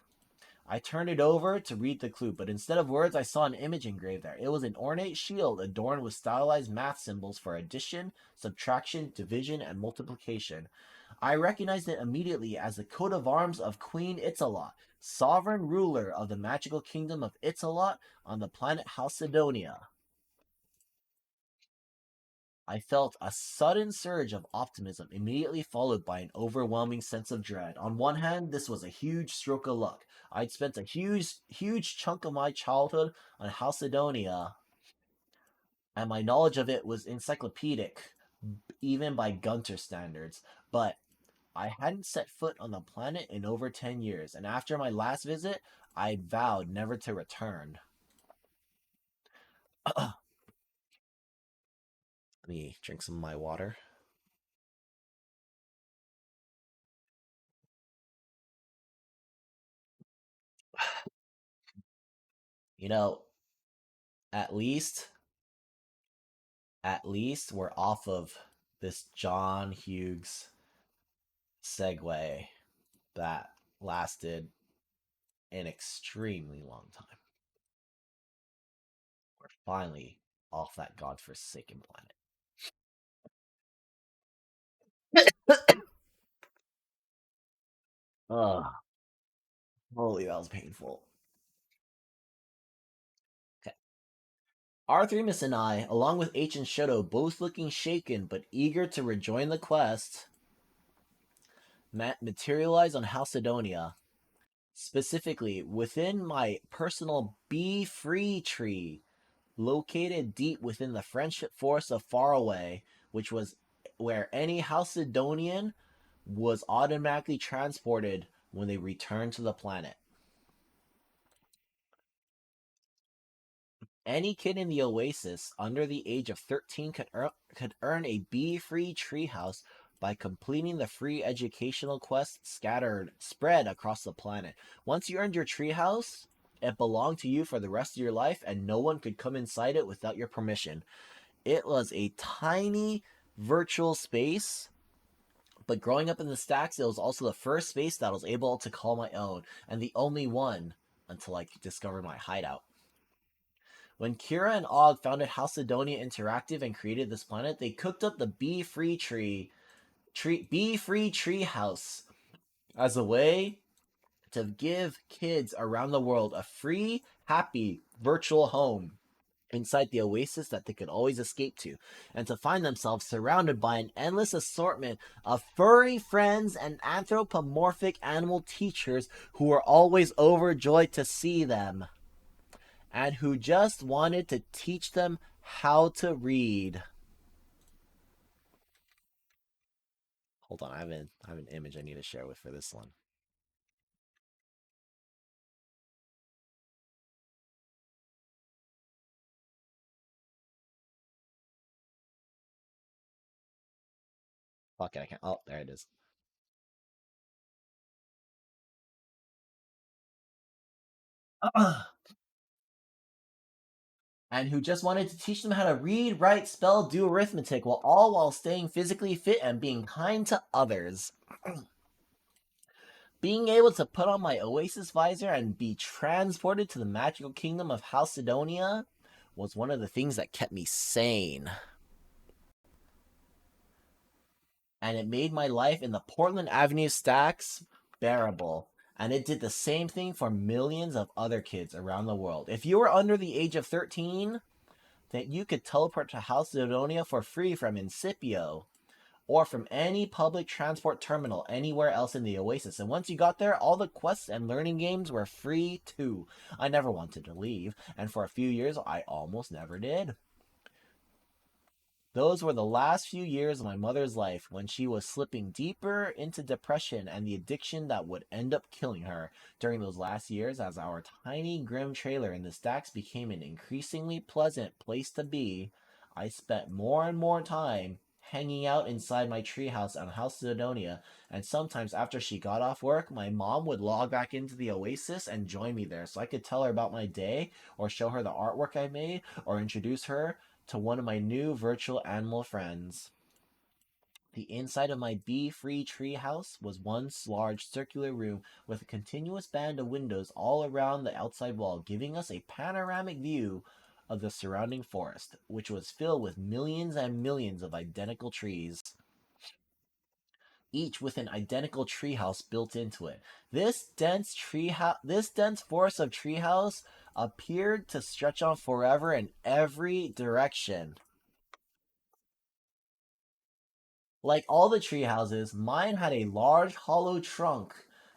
I turned it over to read the clue, but instead of words, I saw an image engraved there. It was an ornate shield adorned with stylized math symbols for addition, subtraction, division, and multiplication. I recognized it immediately as the coat of arms of Queen Itzalot, sovereign ruler of the magical kingdom of Itzalot on the planet Halcydonia. I felt a sudden surge of optimism, immediately followed by an overwhelming sense of dread. On one hand, this was a huge stroke of luck. I'd spent a huge chunk of my childhood on Halcydonia, and my knowledge of it was encyclopedic, even by Gunter standards. But I hadn't set foot on the planet in over 10 years, and after my last visit, I vowed never to return. Let me drink some of my water. You know, at least we're off of this John Hughes segue that lasted an extremely long time. We're finally off that godforsaken planet. Ugh, holy, that was painful. Okay. Arthurimus and I, along with H and Shoto, both looking shaken but eager to rejoin the quest, materialized on Halcydonia. Specifically, within my personal Be Free tree, located deep within the friendship forest of Faraway, which was where any Halcydonian was automatically transported when they returned to the planet. Any kid in the Oasis under the age of 13 could earn a bee-free treehouse by completing the free educational quests spread across the planet. Once you earned your treehouse, it belonged to you for the rest of your life, and no one could come inside it without your permission. It was a tiny virtual space, but growing up in the stacks, it was also the first space that I was able to call my own, and the only one until I discovered my hideout. When Kira and Og founded Halcydonia Interactive and created this planet, they cooked up the Be Free Tree House as a way to give kids around the world a free, happy, virtual home inside the oasis that they could always escape to, and to find themselves surrounded by an endless assortment of furry friends and anthropomorphic animal teachers who were always overjoyed to see them, and who just wanted to teach them how to read. Hold on, I have an image I need to share with for this one. Okay, I can't. Oh, there it is. And who just wanted to teach them how to read, write, spell, do arithmetic, while staying physically fit and being kind to others. Being able to put on my Oasis visor and be transported to the magical kingdom of Halcydonia was one of the things that kept me sane. And it made my life in the Portland Avenue stacks bearable. And it did the same thing for millions of other kids around the world. If you were under the age of 13, then you could teleport to Halcydonia for free from Incipio or from any public transport terminal anywhere else in the Oasis. And once you got there, all the quests and learning games were free too. I never wanted to leave, and for a few years, I almost never did. Those were the last few years of my mother's life when she was slipping deeper into depression and the addiction that would end up killing her. During those last years, as our tiny, grim trailer in the stacks became an increasingly pleasant place to be, I spent more and more time hanging out inside my treehouse on House Sidonia, and sometimes after she got off work, my mom would log back into the Oasis and join me there so I could tell her about my day, or show her the artwork I made, or introduce her to one of my new virtual animal friends. The inside of my bee free treehouse was one large circular room with a continuous band of windows all around the outside wall, giving us a panoramic view of the surrounding forest, which was filled with millions and millions of identical trees, each with an identical treehouse built into it. This dense forest of treehouse appeared to stretch on forever in every direction. Like all the tree houses, mine had a large hollow trunk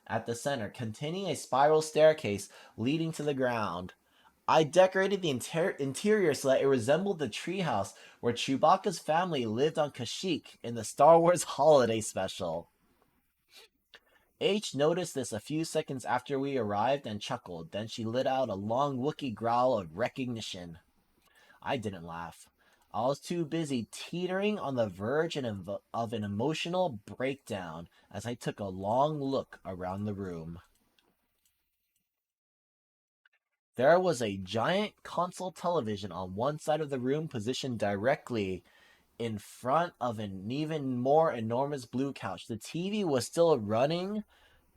at the center, containing a spiral staircase leading to the ground. I decorated the interior so that it resembled the treehouse where Chewbacca's family lived on Kashyyyk in the Star Wars Holiday Special. H noticed this a few seconds after we arrived and chuckled. Then she let out a long Wookiee growl of recognition. I didn't laugh. I was too busy teetering on the verge of an emotional breakdown as I took a long look around the room. There was a giant console television on one side of the room positioned directly in front of an even more enormous blue couch. The TV was still running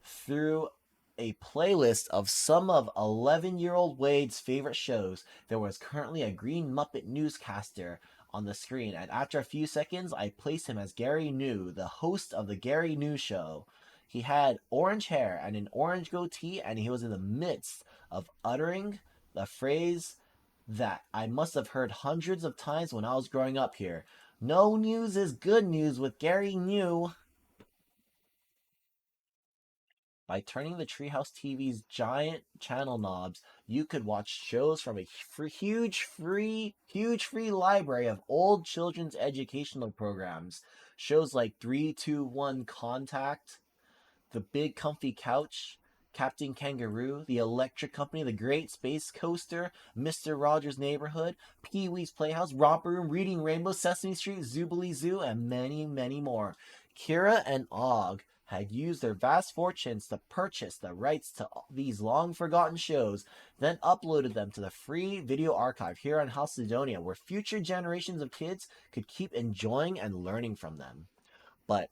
through a playlist of some of 11-year-old Wade's favorite shows. There was currently a green Muppet newscaster on the screen, and after a few seconds, I placed him as Gary New, the host of the Gary New Show. He had orange hair and an orange goatee, and he was in the midst of uttering the phrase that I must have heard hundreds of times when I was growing up here. No news is good news with Gary New. By turning the Treehouse TV's giant channel knobs, you could watch shows from a huge free library of old children's educational programs. Shows like 321 Contact, The Big Comfy Couch, Captain Kangaroo, The Electric Company, The Great Space Coaster, Mr. Rogers' Neighborhood, Pee Wee's Playhouse, Romper Room, Reading Rainbow, Sesame Street, Zoobilee Zoo, and many, many more. Kira and Og had used their vast fortunes to purchase the rights to these long forgotten shows, then uploaded them to the free video archive here on Halcydonia, where future generations of kids could keep enjoying and learning from them. But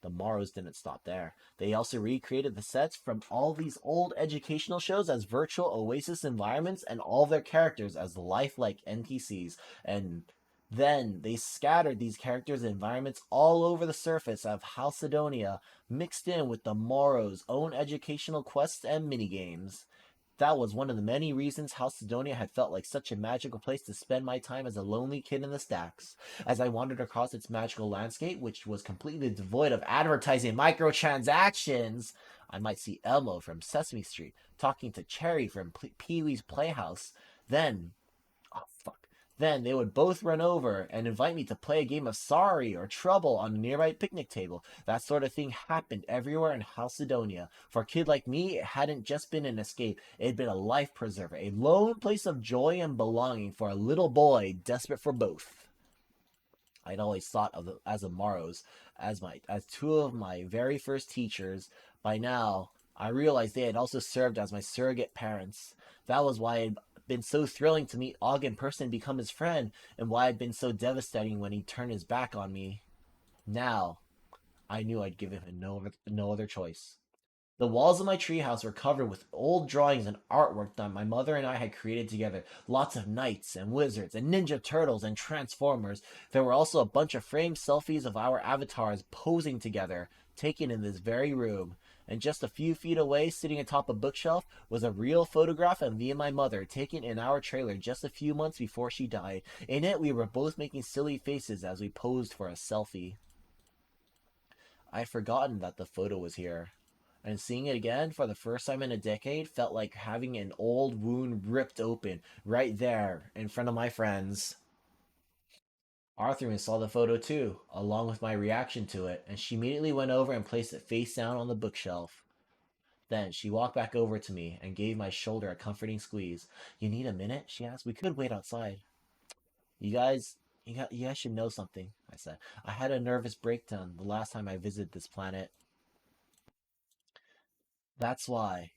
The Morrows didn't stop there. They also recreated the sets from all these old educational shows as virtual Oasis environments and all their characters as lifelike NPCs. And then they scattered these characters and environments all over the surface of Halcydonia, mixed in with the Morrow's own educational quests and minigames. That was one of the many reasons Halcydonia had felt like such a magical place to spend my time as a lonely kid in the stacks. As I wandered across its magical landscape, which was completely devoid of advertising microtransactions, I might see Elmo from Sesame Street talking to Cherry from Pee Wee's Playhouse. Then, oh fuck. Then they would both run over and invite me to play a game of Sorry or Trouble on a nearby picnic table. That sort of thing happened everywhere in Halcydonia. For a kid like me, it hadn't just been an escape, it had been a life preserver, a lone place of joy and belonging for a little boy desperate for both. I'd always thought of the, as the Morrows as two of my very first teachers. By now, I realized they had also served as my surrogate parents. That was why it had been so thrilling to meet Og in person and become his friend, and why it had been so devastating when he turned his back on me. Now, I knew I'd give him no other choice. The walls of my treehouse were covered with old drawings and artwork that my mother and I had created together. Lots of knights and wizards and ninja turtles and transformers. There were also a bunch of framed selfies of our avatars posing together, taken in this very room. And just a few feet away, sitting atop a bookshelf, was a real photograph of me and my mother, taken in our trailer just a few months before she died. In it, we were both making silly faces as we posed for a selfie. I'd forgotten that the photo was here, and seeing it again for the first time in a decade felt like having an old wound ripped open right there in front of my friends. Arthur saw the photo too, along with my reaction to it, and she immediately went over and placed it face down on the bookshelf. Then she walked back over to me and gave my shoulder a comforting squeeze. You need a minute? She asked. We could wait outside. You guys, you guys should know something, I said. I had a nervous breakdown the last time I visited this planet. That's why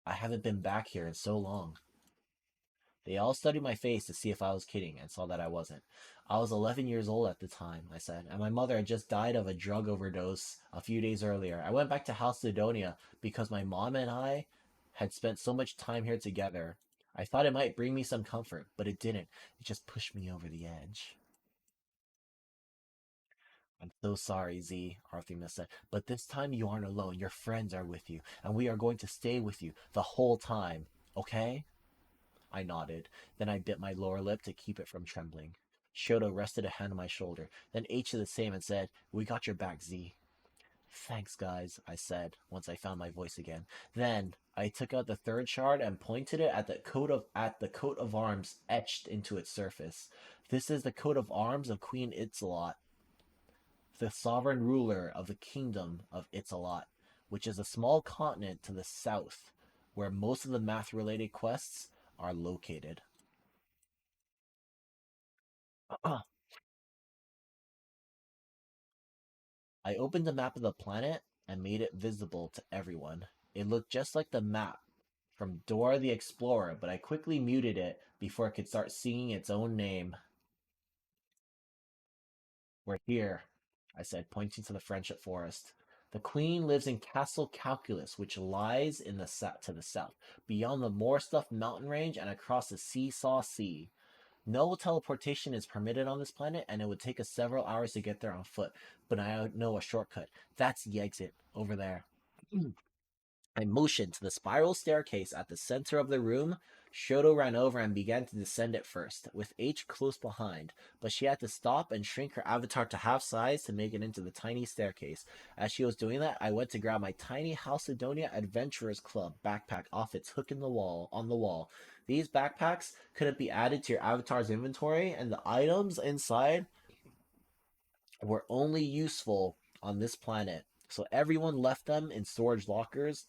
I haven't been back here in so long. They all studied my face to see if I was kidding and saw that I wasn't. I was 11 years old at the time, I said, and my mother had just died of a drug overdose a few days earlier. I went back to Halcydonia because my mom and I had spent so much time here together. I thought it might bring me some comfort, but it didn't. It just pushed me over the edge. I'm so sorry, Z, Arthur said, but this time you aren't alone. Your friends are with you, and we are going to stay with you the whole time, okay? I nodded. Then I bit my lower lip to keep it from trembling. Shoto rested a hand on my shoulder, then H did the same and said, We got your back, Z. Thanks, guys, I said, once I found my voice again. Then I took out the third shard and pointed it at the coat of arms etched into its surface. This is the coat of arms of Queen Itzalot, the sovereign ruler of the kingdom of Itzalot, which is a small continent to the south, where most of the math-related quests are located. I opened the map of the planet and made it visible to everyone. It looked just like the map from Dora the Explorer, but I quickly muted it before it could start singing its own name. We're here, I said, pointing to the Friendship Forest. The Queen lives in Castle Calculus, which lies in the to the south, beyond the Moorstuff mountain range and across the Seesaw Sea. No teleportation is permitted on this planet, and it would take us several hours to get there on foot, but I know a shortcut. That's the exit, over there. I motioned to the spiral staircase at the center of the room. Shoto ran over and began to descend it first, with H close behind, but she had to stop and shrink her avatar to half size to make it into the tiny staircase. As she was doing that, I went to grab my tiny Halcydonia Adventurers Club backpack off its hook in the wall on the wall. These backpacks couldn't be added to your avatar's inventory, and the items inside were only useful on this planet. So everyone left them in storage lockers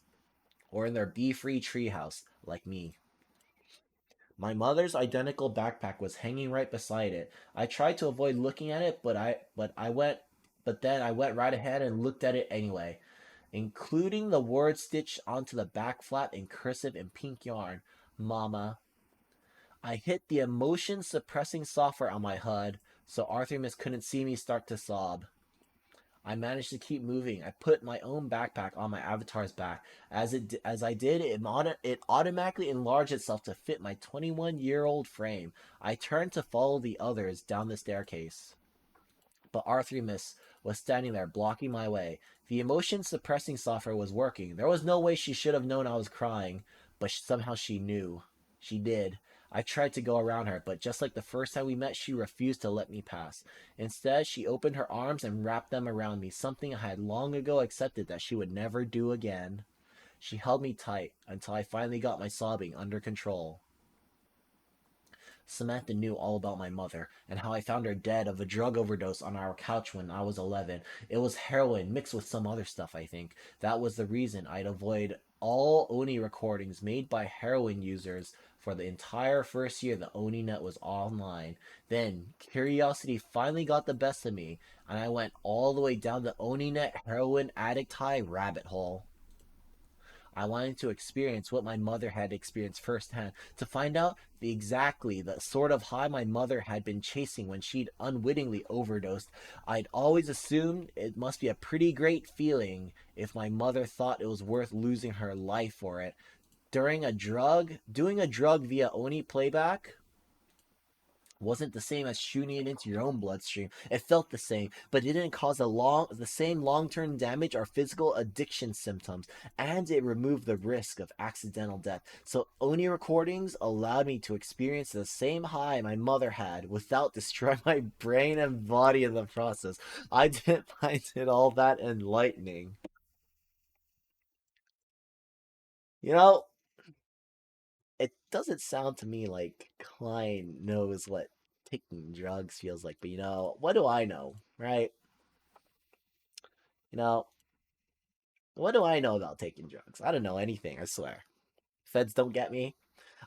or in their bee-free treehouse, like me. My mother's identical backpack was hanging right beside it. I tried to avoid looking at it, but then I went right ahead and looked at it anyway, including the word stitched onto the back flap in cursive and pink yarn. Mama. I hit the emotion suppressing software on my HUD so Artemis couldn't see me start to sob. I managed to keep moving. I put my own backpack on my avatar's back. As I did, it automatically enlarged itself to fit my 21-year-old frame. I turned to follow the others down the staircase, but Arthremis was standing there blocking my way. The emotion suppressing software was working. There was no way she should have known I was crying, but somehow she knew. She did. I tried to go around her, but just like the first time we met, she refused to let me pass. Instead, she opened her arms and wrapped them around me, something I had long ago accepted that she would never do again. She held me tight until I finally got my sobbing under control. Samantha knew all about my mother and how I found her dead of a drug overdose on our couch when I was 11. It was heroin mixed with some other stuff, I think. That was the reason I'd avoid all Oni recordings made by heroin users for the entire first year the Oni net was online. Then, curiosity finally got the best of me, and I went all the way down the Oni net heroin addict high rabbit hole. I wanted to experience what my mother had experienced firsthand, to find out exactly the sort of high my mother had been chasing when she'd unwittingly overdosed. I'd always assumed it must be a pretty great feeling if my mother thought it was worth losing her life for it. Doing a drug via Oni playback wasn't the same as shooting it into your own bloodstream. It felt the same, but it didn't cause the same long-term damage or physical addiction symptoms, and it removed the risk of accidental death. So Oni recordings allowed me to experience the same high my mother had without destroying my brain and body in the process. I didn't find it all that enlightening. You know, it doesn't sound to me like Klein knows what taking drugs feels like, but what do I know, right? You know, what do I know about taking drugs? I don't know anything, I swear. Feds don't get me.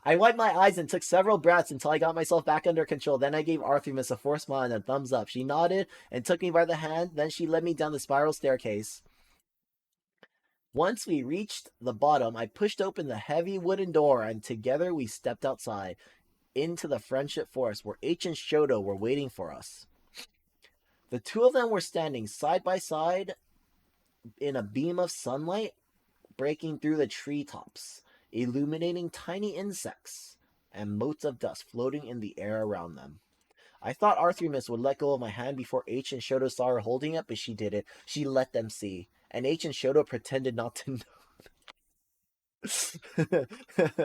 I wiped my eyes and took several breaths until I got myself back under control. Then I gave Artemis a forced smile and a thumbs up. She nodded and took me by the hand. Then she led me down the spiral staircase. Once we reached the bottom, I pushed open the heavy wooden door, and together we stepped outside into the Friendship Forest where H and Shoto were waiting for us. The two of them were standing side by side in a beam of sunlight breaking through the treetops, illuminating tiny insects and motes of dust floating in the air around them. I thought Arthremis would let go of my hand before H and Shoto saw her holding it, but she didn't. She let them see, and H and Shoto pretended not to know.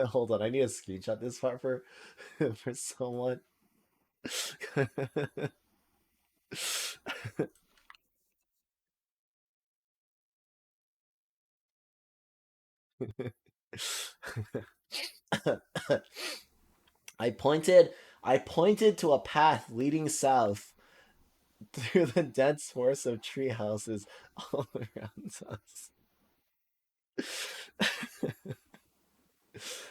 Hold on, I need to screenshot this part for someone. I pointed to a path leading south through the dense forest of tree houses all around us.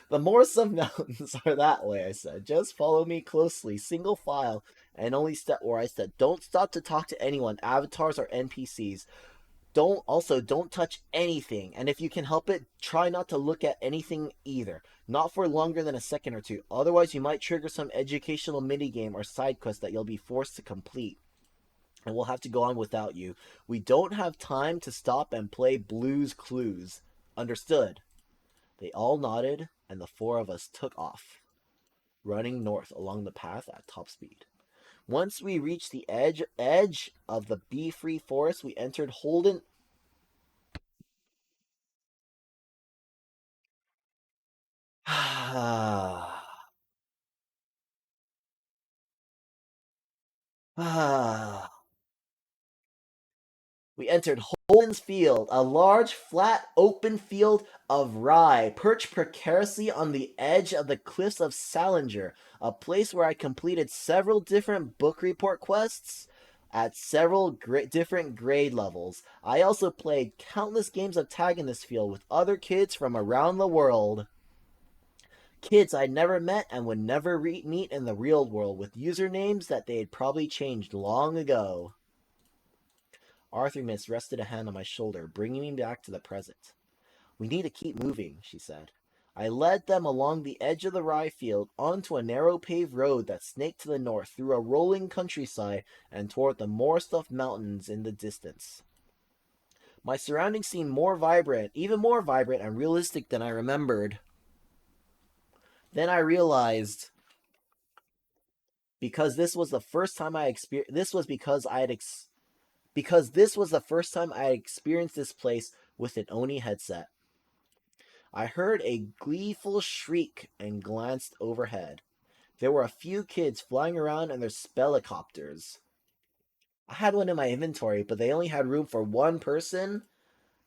The Morsa Mountains are that way, I said. Just follow me closely, single file, and only step where I said. Don't stop to talk to anyone, avatars or NPCs. Don't touch anything, and if you can help it, try not to look at anything either. Not for longer than a second or two. Otherwise you might trigger some educational minigame or side quest that you'll be forced to complete. And we'll have to go on without you. We don't have time to stop and play Blue's Clues. Understood? They all nodded, and the four of us took off, running north along the path at top speed. Once we reached the edge of the bee-free forest, we entered Holden. We entered Holden's Field, a large, flat, open field of rye, perched precariously on the edge of the cliffs of Salinger, a place where I completed several different book report quests at several different grade levels. I also played countless games of tag in this field with other kids from around the world. Kids I'd never met and would never meet in the real world, with usernames that they had probably changed long ago. Arthur rested a hand on my shoulder, bringing me back to the present. We need to keep moving, she said. I led them along the edge of the rye field onto a narrow paved road that snaked to the north through a rolling countryside and toward the moor-stuffed mountains in the distance. My surroundings seemed more vibrant, even more vibrant and realistic than I remembered. Then I realized because this was the first time I experienced this was because this was the first time I had experienced this place with an Oni headset. I heard a gleeful shriek and glanced overhead. There were a few kids flying around in their spellicopters. I had one in my inventory, but they only had room for one person,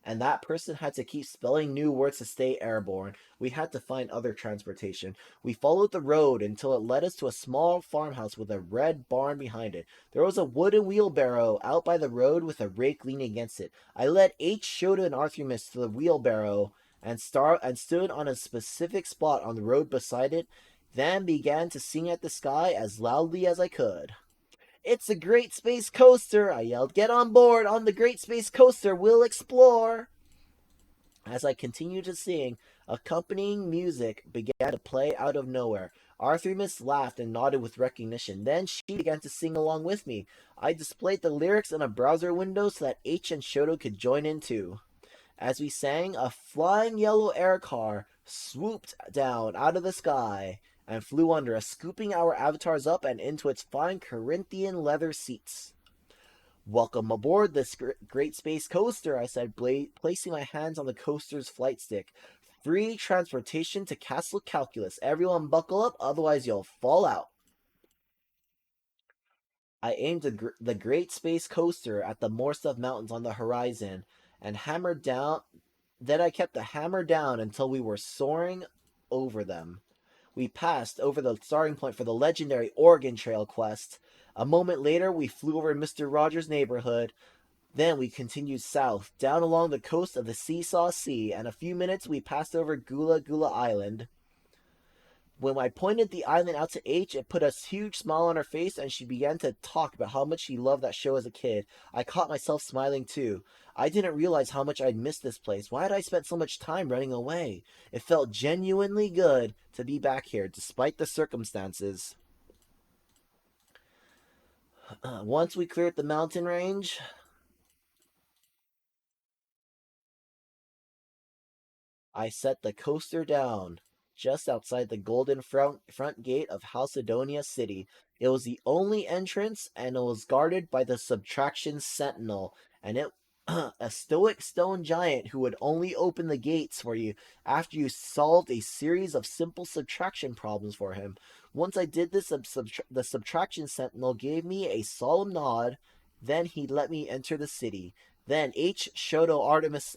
and that person had to keep spelling new words to stay airborne. We had to find other transportation. We followed the road until it led us to a small farmhouse with a red barn behind it. There was a wooden wheelbarrow out by the road with a rake leaning against it. I led H, Shota, and Artemis to the wheelbarrow and stood on a specific spot on the road beside it, then began to sing at the sky as loudly as I could. It's a great space coaster, I yelled. Get on board on the great space coaster, we'll explore. As I continued to sing, accompanying music began to play out of nowhere. Artemis laughed and nodded with recognition. Then she began to sing along with me. I displayed the lyrics in a browser window so that H and Shoto could join in too. As we sang, a flying yellow air car swooped down out of the sky and flew under us, scooping our avatars up and into its fine Corinthian leather seats. Welcome aboard this great space coaster, I said, placing my hands on the coaster's flight stick. Free transportation to Castle Calculus. Everyone buckle up, otherwise you'll fall out. I aimed the great space coaster at the Morstuff Mountains on the horizon and hammered down. Then I kept the hammer down until we were soaring over them. We passed over the starting point for the legendary Oregon Trail quest. A moment later, we flew over Mr. Rogers' neighborhood. Then we continued south, down along the coast of the Seesaw Sea, and in a few minutes we passed over Gula Gula Island. When I pointed the island out to H, it put a huge smile on her face, and she began to talk about how much she loved that show as a kid. I caught myself smiling too. I didn't realize how much I'd missed this place. Why had I spent so much time running away? It felt genuinely good to be back here, despite the circumstances. Once we cleared the mountain range, I set the coaster down just outside the golden front gate of Halcydonia City. It was the only entrance, and it was guarded by the Subtraction Sentinel, and it a stoic stone giant who would only open the gates for you after you solved a series of simple subtraction problems for him. Once I did this, the Subtraction Sentinel gave me a solemn nod. Then he let me enter the city. Then H, Shoto, Artemis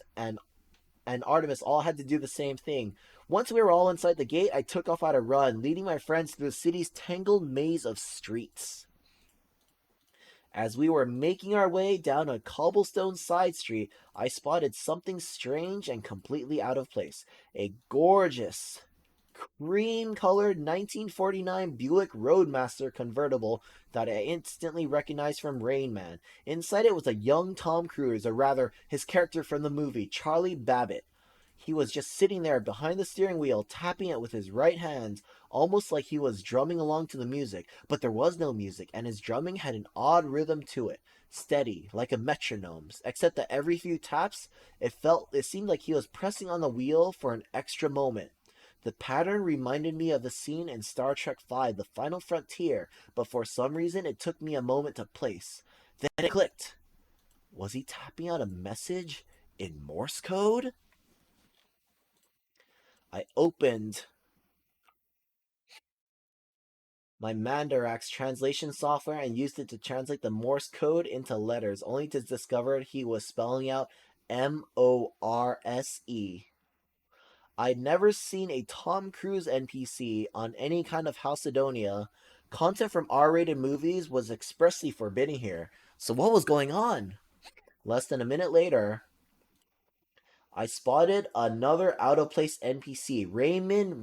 all had to do the same thing. Once we were all inside the gate, I took off at a run, leading my friends through the city's tangled maze of streets. As we were making our way down a cobblestone side street, I spotted something strange and completely out of place. A gorgeous, cream colored 1949 Buick Roadmaster convertible that I instantly recognized from Rain Man. Inside it was a young Tom Cruise, or rather, his character from the movie, Charlie Babbitt. He was just sitting there behind the steering wheel, tapping it with his right hand, almost like he was drumming along to the music. But there was no music, and his drumming had an odd rhythm to it, steady, like a metronome's, except that every few taps, it seemed like he was pressing on the wheel for an extra moment. The pattern reminded me of the scene in Star Trek V, The Final Frontier, but for some reason it took me a moment to place. Then it clicked. Was he tapping out a message in Morse code? I opened my Mandarax translation software and used it to translate the Morse code into letters, only to discover he was spelling out Morse. I'd never seen a Tom Cruise NPC on any kind of Halcydonia. Content from R-rated movies was expressly forbidden here. So what was going on? Less than a minute later, I spotted another out-of-place NPC, Rainman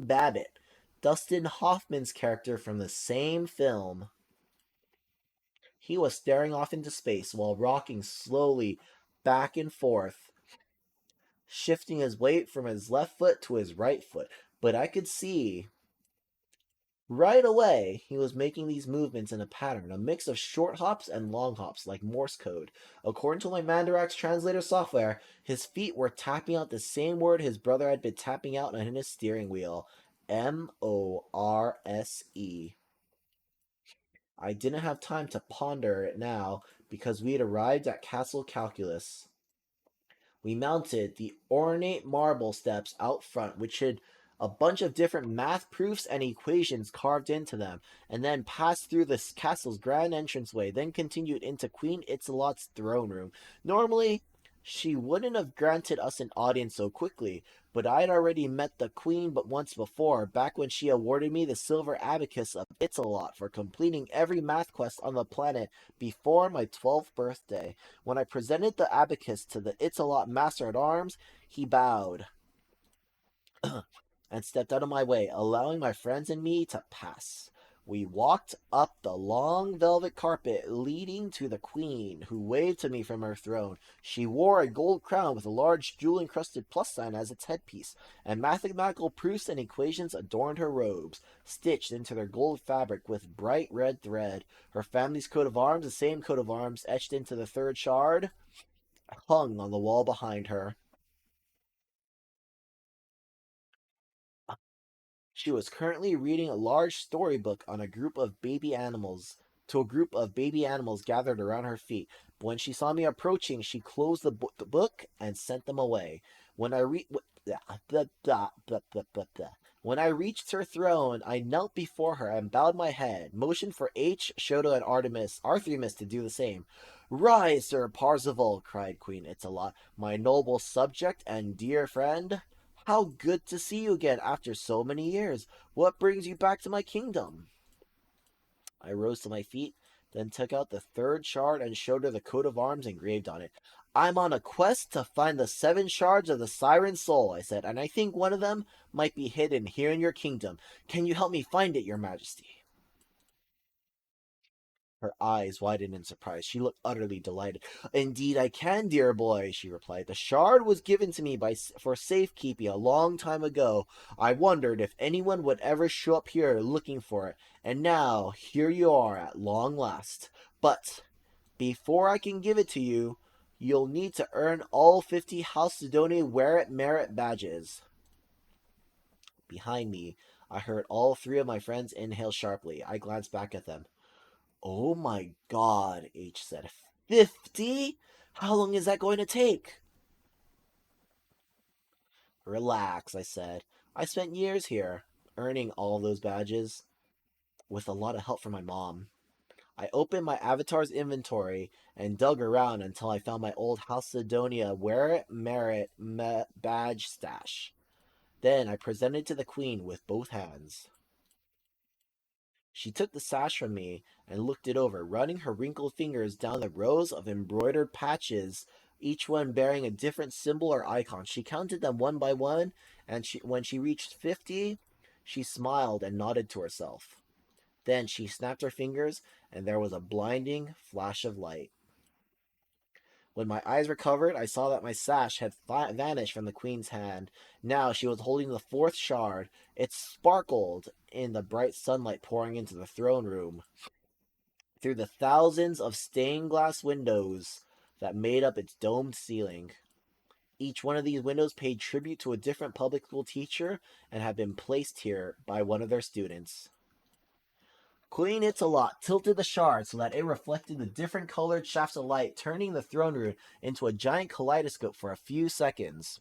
Babbitt, Dustin Hoffman's character from the same film. He was staring off into space while rocking slowly back and forth, shifting his weight from his left foot to his right foot. But I could see Right away, he was making these movements in a pattern, a mix of short hops and long hops, like Morse code. According to my Mandarak's translator software, his feet were tapping out the same word his brother had been tapping out on his steering wheel. Morse. I didn't have time to ponder it now because we had arrived at Castle Calculus. We mounted the ornate marble steps out front, which had a bunch of different math proofs and equations carved into them, and then passed through the castle's grand entranceway, then continued into Queen Itzalot's throne room. Normally, she wouldn't have granted us an audience so quickly, but I had already met the queen but once before, back when she awarded me the silver abacus of Itzalot for completing every math quest on the planet before my 12th birthday. When I presented the abacus to the Itzalot master at arms, he bowed and stepped out of my way, allowing my friends and me to pass. We walked up the long velvet carpet leading to the queen, who waved to me from her throne. She wore a gold crown with a large jewel-encrusted plus sign as its headpiece, and mathematical proofs and equations adorned her robes, stitched into their gold fabric with bright red thread. Her family's coat of arms, the same coat of arms etched into the third shard, hung on the wall behind her. She was currently reading a large storybook on a group of baby animals to a group of baby animals gathered around her feet. But when she saw me approaching, she closed the book and sent them away. When I re- when I reached her throne, I knelt before her and bowed my head, motioned for H, Shoto, and Artemis to do the same. Rise, Sir Parzival, cried Queen Itzalot, my noble subject and dear friend. How good to see you again after so many years. What brings you back to my kingdom? I rose to my feet, then took out the third shard and showed her the coat of arms engraved on it. I'm on a quest to find the 7 shards of the Siren Soul, I said, and I think one of them might be hidden here in your kingdom. Can you help me find it, your majesty? Her eyes widened in surprise. She looked utterly delighted. Indeed, I can, dear boy, she replied. The shard was given to me for safekeeping a long time ago. I wondered if anyone would ever show up here looking for it. And now, here you are at long last. But before I can give it to you, you'll need to earn all 50 House Sidonia Wear It Merit badges. Behind me, I heard all 3 of my friends inhale sharply. I glanced back at them. Oh my god, H said. 50? How long is that going to take? Relax, I said. I spent years here, earning all those badges, with a lot of help from my mom. I opened my avatar's inventory and dug around until I found my old House Sidonia Wear It Merit badge stash. Then I presented it to the queen with both hands. She took the sash from me and looked it over, running her wrinkled fingers down the rows of embroidered patches, each one bearing a different symbol or icon. She counted them one by one, and when she reached 50, she smiled and nodded to herself. Then she snapped her fingers, and there was a blinding flash of light. When my eyes recovered, I saw that my sash had vanished from the queen's hand. Now she was holding the 4th shard. It sparkled in the bright sunlight pouring into the throne room through the thousands of stained glass windows that made up its domed ceiling. Each one of these windows paid tribute to a different public school teacher and had been placed here by one of their students. Queen Itzalot tilted the shard so that it reflected the different colored shafts of light, turning the throne room into a giant kaleidoscope for a few seconds.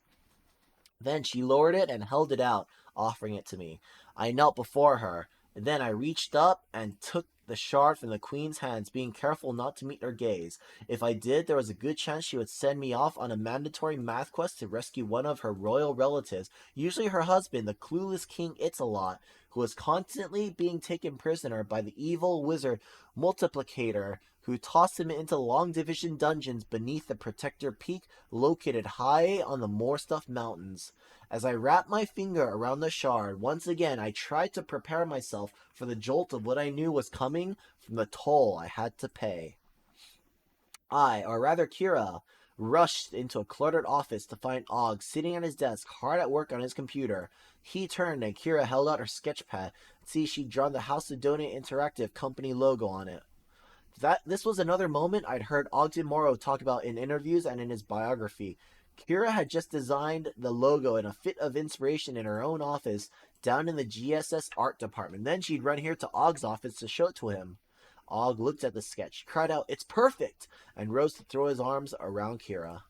Then she lowered it and held it out, offering it to me. I knelt before her. Then I reached up and took the shard from the queen's hands, being careful not to meet her gaze. If I did, there was a good chance she would send me off on a mandatory math quest to rescue one of her royal relatives, usually her husband, the clueless King Itzalot, who was constantly being taken prisoner by the evil wizard Multiplicator, who tossed him into long division dungeons beneath the Protector Peak located high on the Moorstuff Mountains. As I wrapped my finger around the shard, once again I tried to prepare myself for the jolt of what I knew was coming from the toll I had to pay. I, or rather Kira, rushed into a cluttered office to find Og sitting at his desk, hard at work on his computer. He turned and Kira held out her sketch pad. See, she'd drawn the House of Donate Interactive company logo on it. This was another moment I'd heard Ogden Morrow talk about in interviews and in his biography. Kira had just designed the logo in a fit of inspiration in her own office down in the GSS art department. Then she'd run here to Og's office to show it to him. Og looked at the sketch, cried out, "It's perfect!" and rose to throw his arms around Kira.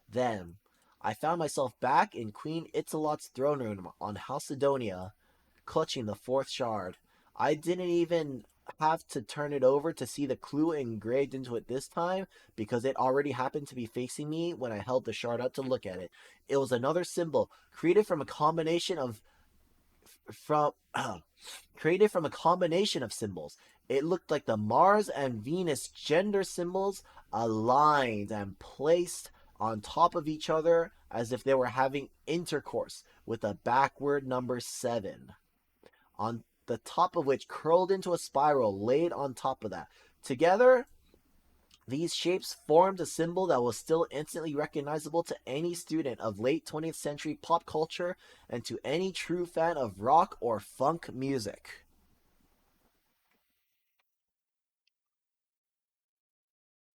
Then, I found myself back in Queen Itzalot's throne room on Halcydonia, clutching the fourth shard. I didn't even have to turn it over to see the clue engraved into it this time, because it already happened to be facing me when I held the shard up to look at it. It was another symbol, from created from a combination of symbols. It looked like the Mars and Venus gender symbols aligned and placed on top of each other as if they were having intercourse, with a backward number 7 on the top of which curled into a spiral laid on top of that. Together, these shapes formed a symbol that was still instantly recognizable to any student of late 20th century pop culture and to any true fan of rock or funk music.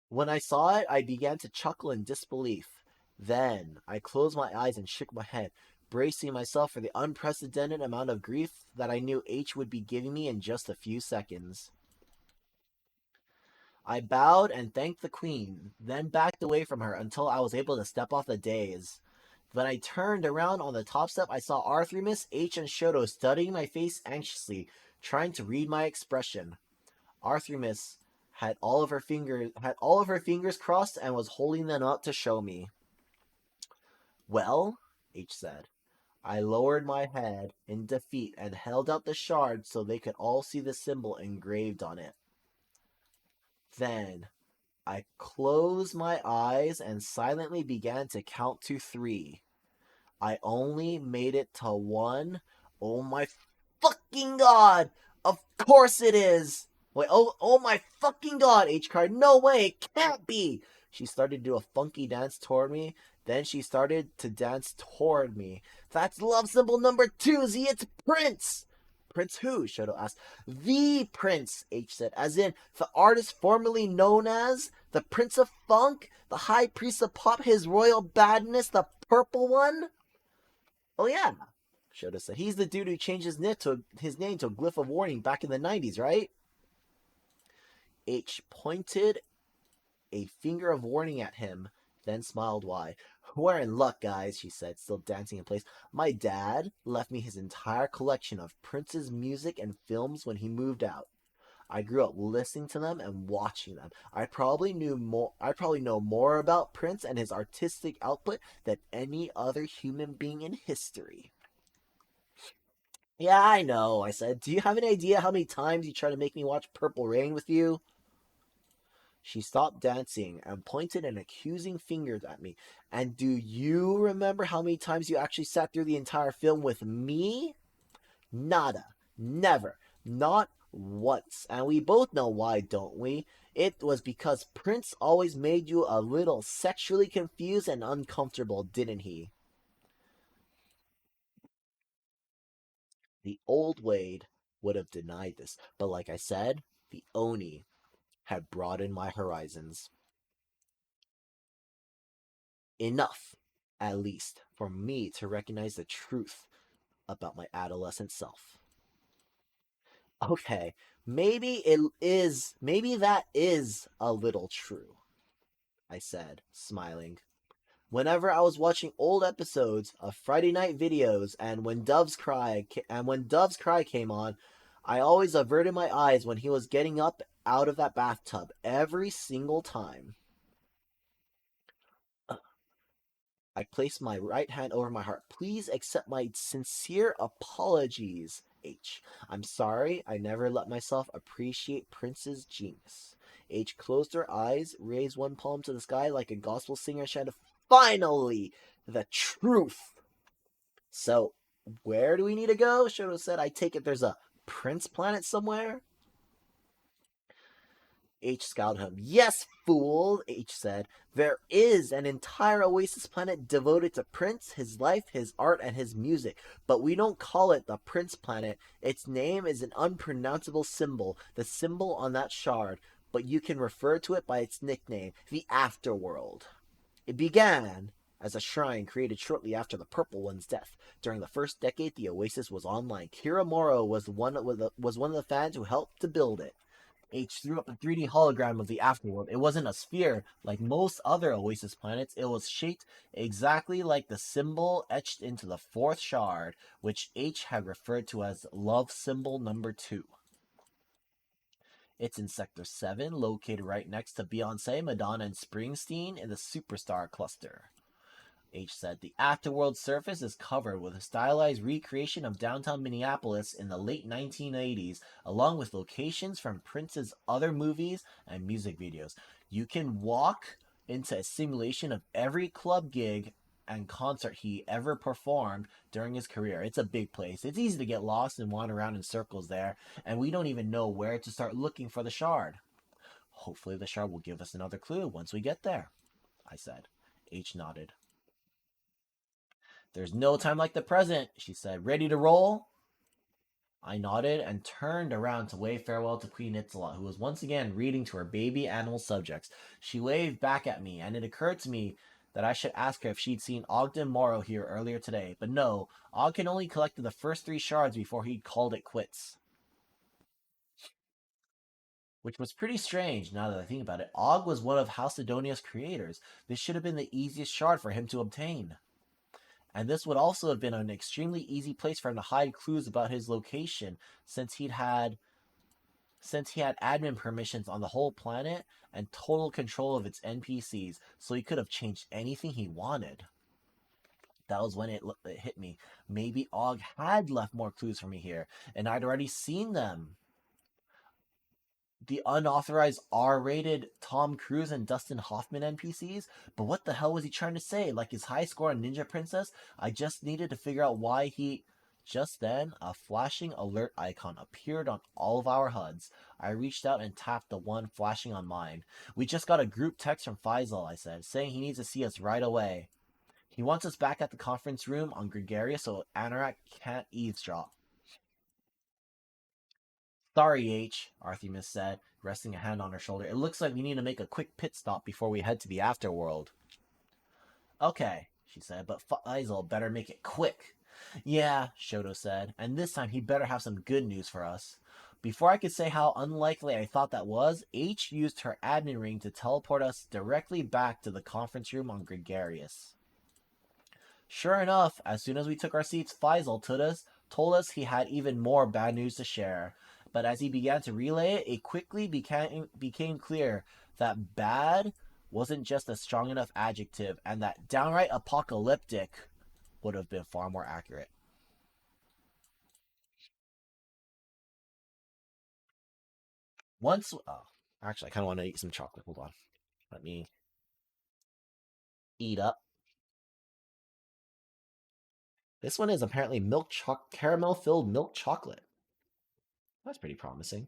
When I saw it, I began to chuckle in disbelief. Then I closed my eyes and shook my head, bracing myself for the unprecedented amount of grief that I knew H would be giving me in just a few seconds. I bowed and thanked the queen, then backed away from her until I was able to step off the dais. When I turned around on the top step, I saw Arthremis, H, and Shoto studying my face anxiously, trying to read my expression. Arthremis had all of her fingers crossed and was holding them up to show me. Well, H said. I lowered my head in defeat and held out the shard so they could all see the symbol engraved on it. Then I closed my eyes and silently began to count to 3. I only made it to 1. Oh my fucking god! Of course it is! Wait, oh my fucking god! H cried, "No way, it can't be!" She started to do a funky dance toward me. Then she started to dance toward me. "That's love symbol number 2, Z, it's Prince!" "Prince who?" Shoto asked. "The Prince," H said, "as in the artist formerly known as the Prince of Funk, the High Priest of Pop, His Royal Badness, the Purple One." "Oh yeah," Shoto said. "He's the dude who changed his name to a glyph of warning back in the 90s, right?" H pointed a finger of warning at him, then smiled wide. "We're in luck, guys," she said, still dancing in place. "My dad left me his entire collection of Prince's music and films when he moved out. I grew up listening to them and watching them. I probably know more about Prince and his artistic output than any other human being in history." "Yeah, I know," I said. "Do you have any idea how many times you tried to make me watch Purple Rain with you?" She stopped dancing and pointed an accusing finger at me. "And do you remember how many times you actually sat through the entire film with me?" "Nada. Never. Not once. And we both know why, don't we? It was because Prince always made you a little sexually confused and uncomfortable, didn't he?" The old Wade would have denied this, but like I said, the Oni had broadened my horizons. Enough, at least, for me to recognize the truth about my adolescent self. "Okay, maybe that is a little true," I said, smiling. "Whenever I was watching old episodes of Friday Night Videos and when Dove's Cry came on, I always averted my eyes when he was getting up out of that bathtub every single time." I placed my right hand over my heart. "Please accept my sincere apologies, H. I'm sorry I never let myself appreciate Prince's genius." H closed her eyes, raised one palm to the sky like a gospel singer, and shouted, "Finally! The truth!" "So, where do we need to go?" Shoto said. "I take it there's a Prince planet somewhere?" H scowled at him. Yes, fool, H said. There is an entire Oasis planet devoted to Prince, his life, his art, and his music. But we don't call it the Prince planet. Its name is an unpronounceable symbol, the symbol on that shard. But you can refer to it by its nickname, the Afterworld. It began as a shrine created shortly after the Purple One's death. During the first decade the Oasis was online. Kira Moro was one of the fans who helped to build it. H threw up a 3D hologram of the afterworld. It wasn't a sphere like most other Oasis planets. It was shaped exactly like the symbol etched into the fourth shard, which H had referred to as love symbol number 2. It's in Sector 7, located right next to Beyonce, Madonna, and Springsteen in the Superstar Cluster. H said the afterworld surface is covered with a stylized recreation of downtown Minneapolis in the late 1980s, along with locations from Prince's other movies and music videos. You can walk into a simulation of every club gig and concert he ever performed during his career. It's a big place. It's easy to get lost and wander around in circles there, and we don't even know where to start looking for the shard. Hopefully, the shard will give us another clue once we get there, I said. H nodded. There's no time like the present, she said. Ready to roll? I nodded and turned around to wave farewell to Queen Itzela, who was once again reading to her baby animal subjects. She waved back at me, and it occurred to me that I should ask her if she'd seen Ogden Morrow here earlier today. But no, Og had only collected the first 3 shards before he'd called it quits. Which was pretty strange now that I think about it. Og was one of House Adonia's creators. This should have been the easiest shard for him to obtain. And this would also have been an extremely easy place for him to hide clues about his location, since he had admin permissions on the whole planet and total control of its NPCs, so he could have changed anything he wanted. That was when it hit me. Maybe Og had left more clues for me here, and I'd already seen them. The unauthorized R-rated Tom Cruise and Dustin Hoffman NPCs, but what the hell was he trying to say? Like his high score on Ninja Princess? I just needed to figure out why he... Just then, a flashing alert icon appeared on all of our HUDs. I reached out and tapped the one flashing on mine. We just got a group text from Faisal, I said, saying he needs to see us right away. He wants us back at the conference room on Gregarious so Anorak can't eavesdrop. Sorry, H, Artemis said, resting a hand on her shoulder. It looks like we need to make a quick pit stop before we head to the afterworld. Okay, she said, but Faisal better make it quick. Yeah, Shoto said, and this time he better have some good news for us. Before I could say how unlikely I thought that was, H used her admin ring to teleport us directly back to the conference room on Gregarious. Sure enough, as soon as we took our seats, Faisal told us he had even more bad news to share. But as he began to relay it, it quickly became clear that bad wasn't just a strong enough adjective, and that downright apocalyptic would have been far more accurate. Once, oh, actually, I kind of want to eat some chocolate. Hold on, let me eat up. This one is apparently caramel filled milk chocolate. That's pretty promising.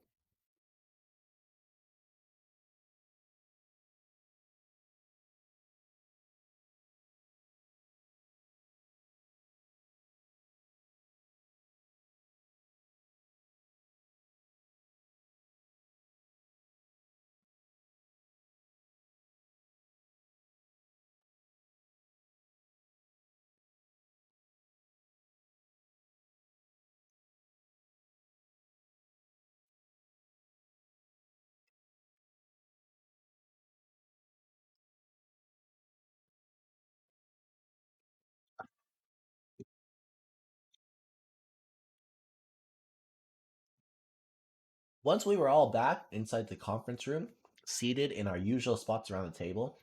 Once we were all back inside the conference room, seated in our usual spots around the table,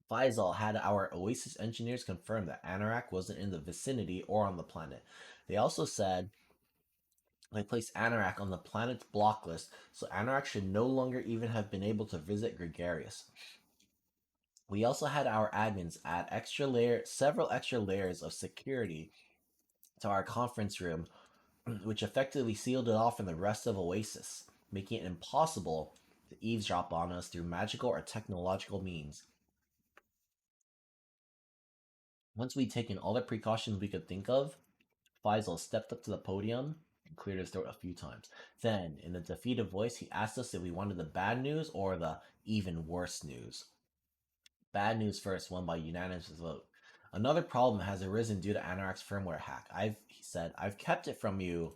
Faisal had our Oasis engineers confirm that Anorak wasn't in the vicinity or on the planet. They also said they placed Anorak on the planet's block list, so Anorak should no longer even have been able to visit Gregarious. We also had our admins add several extra layers of security to our conference room, which effectively sealed it off from the rest of Oasis, making it impossible to eavesdrop on us through magical or technological means. Once we'd taken all the precautions we could think of, Faisal stepped up to the podium and cleared his throat a few times. Then, in a defeated voice, he asked us if we wanted the bad news or the even worse news. Bad news first, won by unanimous vote. Another problem has arisen due to Anorak's firmware hack. He said, I've kept it from you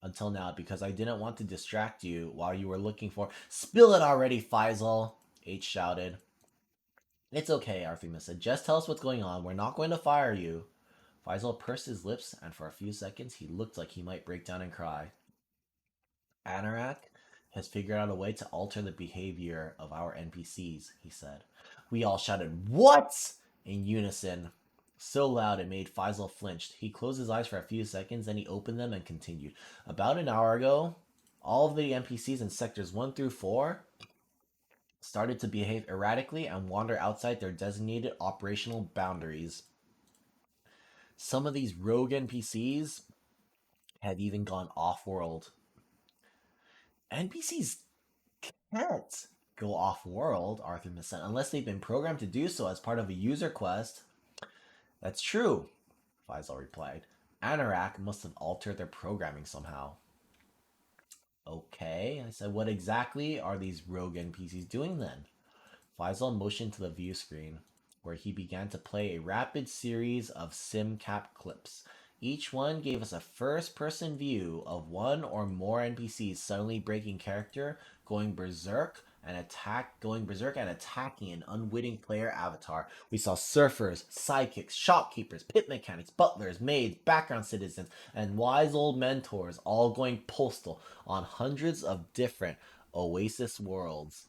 until now because I didn't want to distract you while you were looking for. Spill it already, Faisal! H shouted. It's okay, Artemis said. Just tell us what's going on. We're not going to fire you. Faisal pursed his lips, and for a few seconds he looked like he might break down and cry. Anorak has figured out a way to alter the behavior of our NPCs, he said. We all shouted, What? In unison. So loud it made Faisal flinch. He closed his eyes for a few seconds, then he opened them and continued. About an hour ago, all of the NPCs in sectors 1 through 4 started to behave erratically and wander outside their designated operational boundaries. Some of these rogue NPCs had even gone off world. NPCs can't go off world, Arthur said, unless they've been programmed to do so as part of a user quest. That's true, Faisal replied. Anorak must have altered their programming somehow. Okay, I said, what exactly are these rogue NPCs doing then? Faisal motioned to the view screen, where he began to play a rapid series of SimCap clips. Each one gave us a first-person view of one or more NPCs suddenly breaking character, going berserk and attacking an unwitting player avatar. We saw surfers, sidekicks, shopkeepers, pit mechanics, butlers, maids, background citizens, and wise old mentors all going postal on hundreds of different Oasis worlds.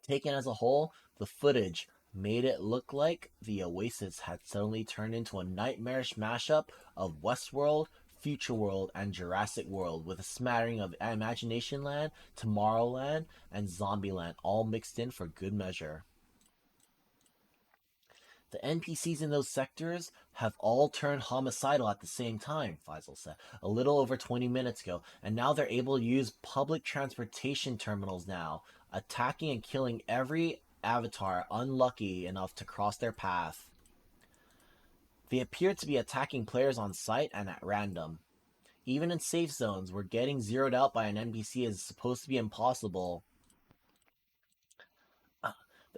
Taken as a whole, the footage made it look like the Oasis had suddenly turned into a nightmarish mashup of Westworld, Future World, and Jurassic World, with a smattering of Imagination Land, Tomorrowland, and Zombieland all mixed in for good measure. The NPCs in those sectors have all turned homicidal at the same time, Faisal said, a little over 20 minutes ago, and now they're able to use public transportation terminals now, attacking and killing every avatar unlucky enough to cross their path. They appear to be attacking players on sight and at random. Even in safe zones, where getting zeroed out by an NPC is supposed to be impossible, the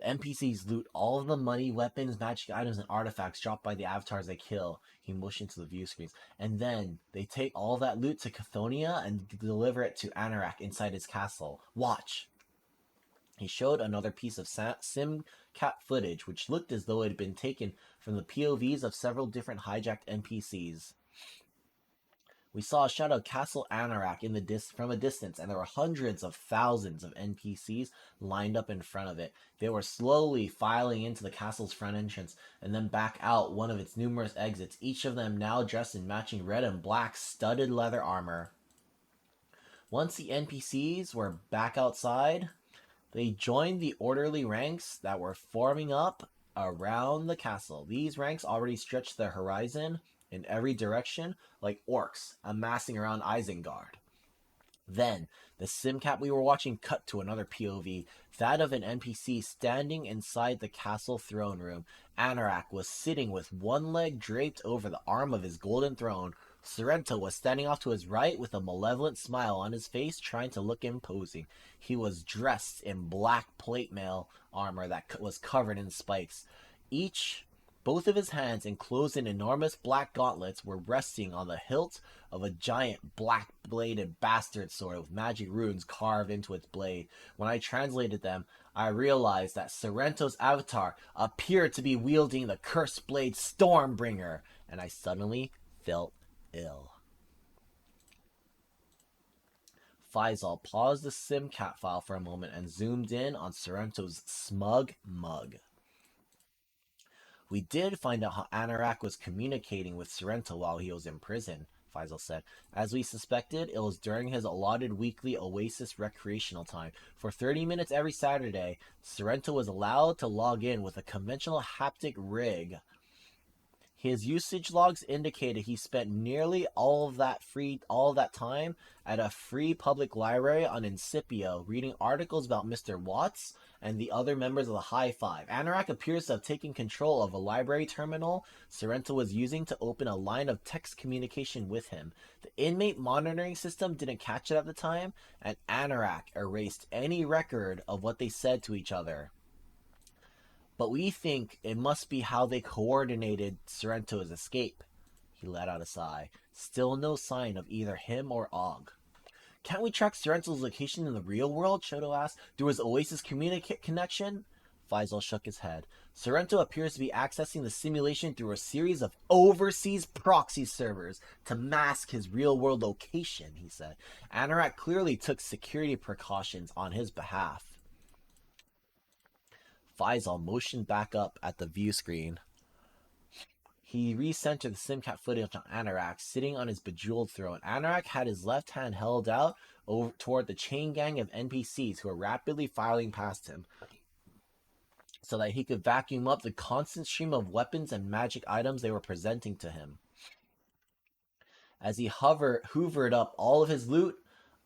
NPCs loot all of the money, weapons, magic items, and artifacts dropped by the avatars they kill. He motioned to the view screens. And then they take all that loot to Cathonia and deliver it to Anorak inside his castle. Watch. He showed another piece of SimCap footage, which looked as though it had been taken from the POVs of several different hijacked NPCs. We saw a shadow Castle Anorak from a distance, and there were hundreds of thousands of NPCs lined up in front of it. They were slowly filing into the castle's front entrance, and then back out one of its numerous exits, each of them now dressed in matching red and black studded leather armor. Once the NPCs were back outside, they joined the orderly ranks that were forming up around the castle. These ranks already stretched the horizon in every direction, like orcs amassing around Isengard. Then, the SimCap we were watching cut to another POV, that of an NPC standing inside the castle throne room. Anorak was sitting with one leg draped over the arm of his golden throne. Sorrento was standing off to his right with a malevolent smile on his face, trying to look imposing. He was dressed in black plate mail armor that was covered in spikes. Both of his hands, enclosed in enormous black gauntlets, were resting on the hilt of a giant black-bladed bastard sword with magic runes carved into its blade. When I translated them, I realized that Sorrento's avatar appeared to be wielding the cursed blade Stormbringer, and I suddenly felt ill. Faisal paused the SimCap file for a moment and zoomed in on Sorrento's smug mug. We did find out how Anorak was communicating with Sorrento while he was in prison, Faisal said. As we suspected, it was during his allotted weekly Oasis recreational time. For 30 minutes every Saturday, Sorrento was allowed to log in with a conventional haptic rig His usage logs indicated he spent nearly all of that time at a free public library on Incipio reading articles about Mr. Watts and the other members of the High Five. Anorak appears to have taken control of a library terminal Sorrento was using to open a line of text communication with him. The inmate monitoring system didn't catch it at the time, and Anorak erased any record of what they said to each other. But we think it must be how they coordinated Sorrento's escape. He let out a sigh. Still no sign of either him or Og. Can't we track Sorrento's location in the real world? Shoto asked. Through his Oasis connection? Faisal shook his head. Sorrento appears to be accessing the simulation through a series of overseas proxy servers to mask his real world location, he said. Anorak clearly took security precautions on his behalf. Faisal motioned back up at the view screen. He recentered the SimCap footage on Anorak, sitting on his bejeweled throne. Anorak had his left hand held out over toward the chain gang of NPCs who were rapidly filing past him, so that he could vacuum up the constant stream of weapons and magic items they were presenting to him. As he hoovered up all of his loot,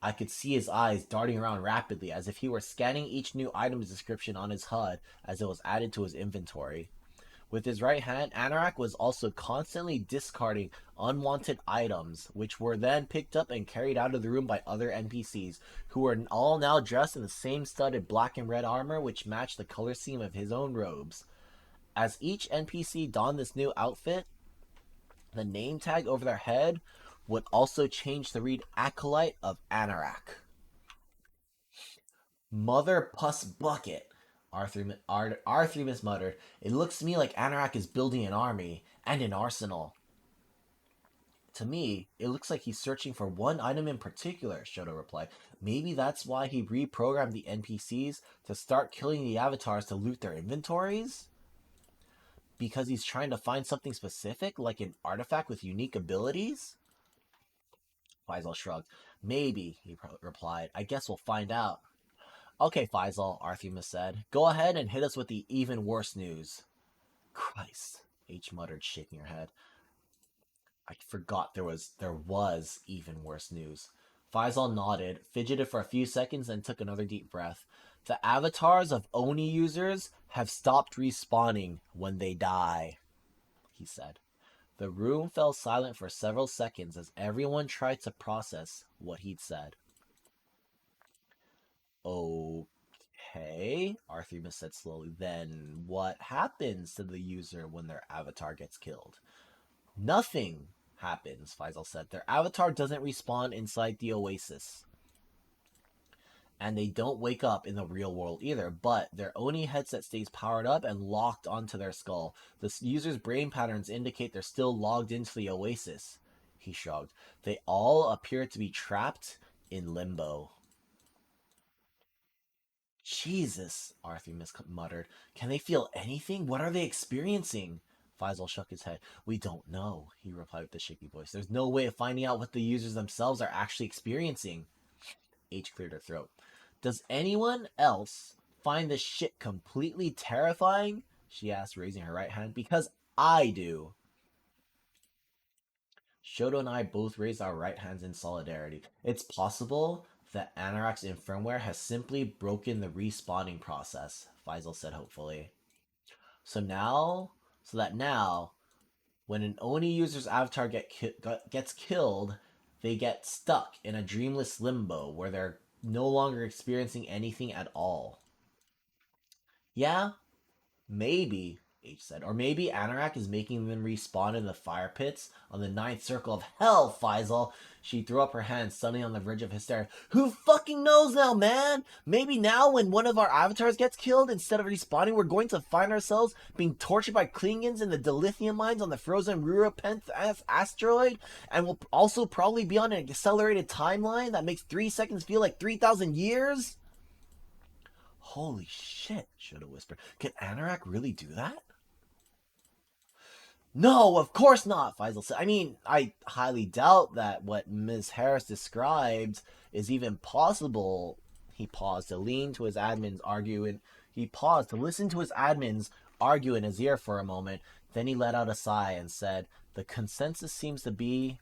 I could see his eyes darting around rapidly as if he were scanning each new item's description on his HUD as it was added to his inventory. With his right hand, Anorak was also constantly discarding unwanted items, which were then picked up and carried out of the room by other NPCs, who were all now dressed in the same studded black and red armor which matched the color scheme of his own robes. As each NPC donned this new outfit, the name tag over their head would also change to read Acolyte of Anorak. Mother Puss Bucket, Arthremus muttered. It looks to me like Anorak is building an army and an arsenal. To me, it looks like he's searching for one item in particular, Shoto replied. Maybe that's why he reprogrammed the NPCs to start killing the avatars to loot their inventories? Because he's trying to find something specific, like an artifact with unique abilities? Faisal shrugged. Maybe, he replied. I guess we'll find out. Okay, Faisal, Arthremus said. Go ahead and hit us with the even worse news. Christ, H muttered, shaking her head. I forgot there was even worse news. Faisal nodded, fidgeted for a few seconds, then took another deep breath. The avatars of Oni users have stopped respawning when they die, he said. The room fell silent for several seconds as everyone tried to process what he'd said. Okay, Arthremus said slowly. Then what happens to the user when their avatar gets killed? Nothing happens, Faisal said. Their avatar doesn't respawn inside the Oasis. And they don't wake up in the real world either, but their Oni headset stays powered up and locked onto their skull. The user's brain patterns indicate they're still logged into the Oasis. He shrugged. They all appear to be trapped in limbo. Jesus, Arthremus muttered. Can they feel anything? What are they experiencing? Faisal shook his head. We don't know, he replied with a shaky voice. There's no way of finding out what the users themselves are actually experiencing. H cleared her throat. Does anyone else find this shit completely terrifying? She asked, raising her right hand. Because I do. Shoto and I both raised our right hands in solidarity. It's possible that Anorak's firmware has simply broken the respawning process, Faisal said hopefully. So that now, when an Oni user's avatar gets killed, they get stuck in a dreamless limbo where they're no longer experiencing anything at all. Yeah, maybe, H said. Or maybe Anorak is making them respawn in the fire pits on the ninth circle of hell, Faisal. She threw up her hands, suddenly on the verge of hysteria. Who fucking knows now, man? Maybe now when one of our avatars gets killed, instead of respawning, we're going to find ourselves being tortured by Klingons in the dilithium mines on the frozen Ruropent asteroid, and we'll also probably be on an accelerated timeline that makes 3 seconds feel like 3,000 years? Holy shit, Shoto whispered. Can Anorak really do that? No, of course not, Faisal said. I mean, I highly doubt that what Ms. Harris described is even possible. He paused to lean to his admins argue and he paused to listen to his admins argue in his ear for a moment. Then he let out a sigh and said, "The consensus seems to be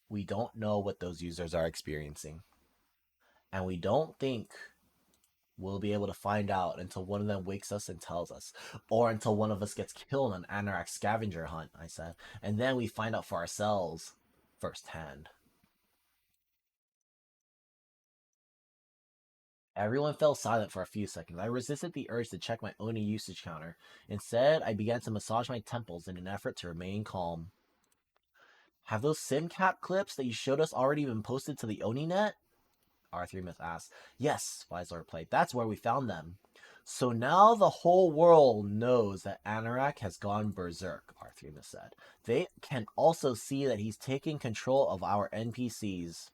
we don't know what those users are experiencing. And we don't think we'll be able to find out until one of them wakes us and tells us. Or until one of us gets killed on an Anorak scavenger hunt," I said. "And then we find out for ourselves firsthand." Everyone fell silent for a few seconds. I resisted the urge to check my Oni usage counter. Instead, I began to massage my temples in an effort to remain calm. "Have those SimCap clips that you showed us already been posted to the OniNet?" R3 Myth asked. "Yes," Faisal replied. "That's where we found them." "So now the whole world knows that Anorak has gone berserk," R3 Myth said. "They can also see that he's taking control of our NPCs.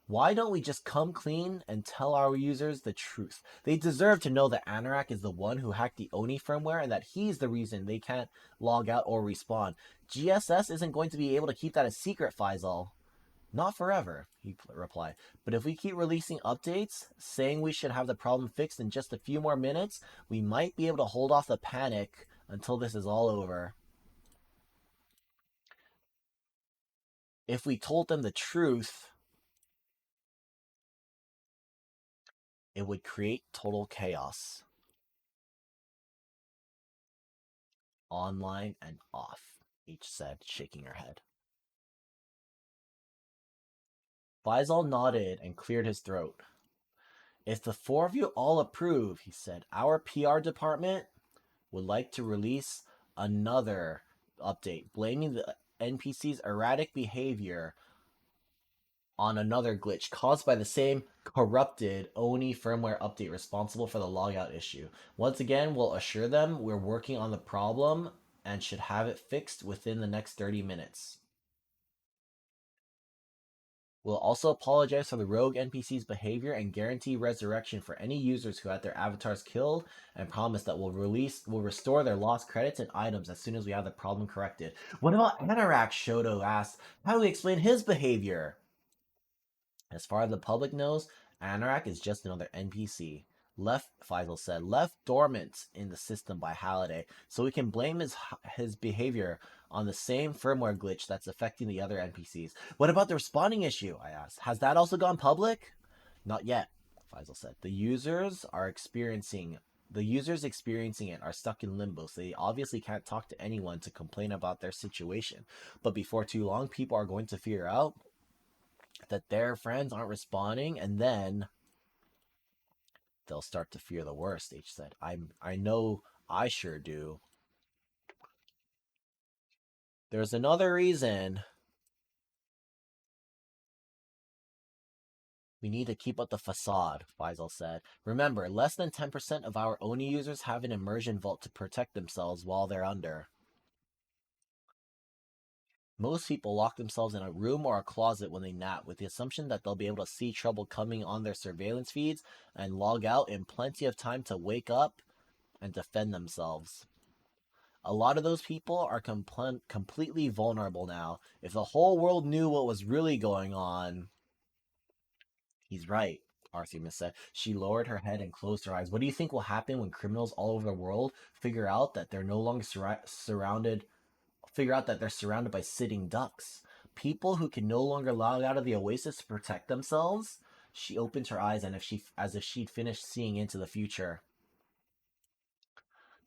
Why don't we just come clean and tell our users the truth? They deserve to know that Anorak is the one who hacked the Oni firmware and that he's the reason they can't log out or respawn. GSS isn't going to be able to keep that a secret, Faisal." "Not forever," he replied. "But if we keep releasing updates, saying we should have the problem fixed in just a few more minutes, we might be able to hold off the panic until this is all over. If we told them the truth, it would create total chaos, online and off," H said, shaking her head. Faisal nodded and cleared his throat. "If the four of you all approve," he said, "our PR department would like to release another update blaming the NPC's erratic behavior on another glitch caused by the same corrupted Oni firmware update responsible for the logout issue. Once again, we'll assure them we're working on the problem and should have it fixed within the next 30 minutes. We'll also apologize for the rogue NPC's behavior and guarantee resurrection for any users who had their avatars killed, and promise that we'll restore their lost credits and items as soon as we have the problem corrected." "What about Anorak?" Shoto asked. "How do we explain his behavior?" "As far as the public knows, Anorak is just another NPC. Faisal said, left dormant in the system by Halliday, so we can blame his behavior on the same firmware glitch that's affecting the other NPCs." "What about the responding issue?" I asked. "Has that also gone public?" "Not yet," Faisal said. The users experiencing it are stuck in limbo, so they obviously can't talk to anyone to complain about their situation. But before too long, people are going to figure out that their friends aren't responding, and then they'll start to fear the worst," H said. I know I sure do. "There's another reason we need to keep up the facade," Faisal said. "Remember, less than 10% of our Oni users have an immersion vault to protect themselves while they're under. Most people lock themselves in a room or a closet when they nap, with the assumption that they'll be able to see trouble coming on their surveillance feeds and log out in plenty of time to wake up and defend themselves. A lot of those people are completely vulnerable now. If the whole world knew what was really going on..." "He's right," Artemis said. She lowered her head and closed her eyes. "What do you think will happen when criminals all over the world figure out that they're no longer surrounded by sitting ducks? People who can no longer log out of the oasis to protect themselves?" She opened her eyes and as if she'd finished seeing into the future.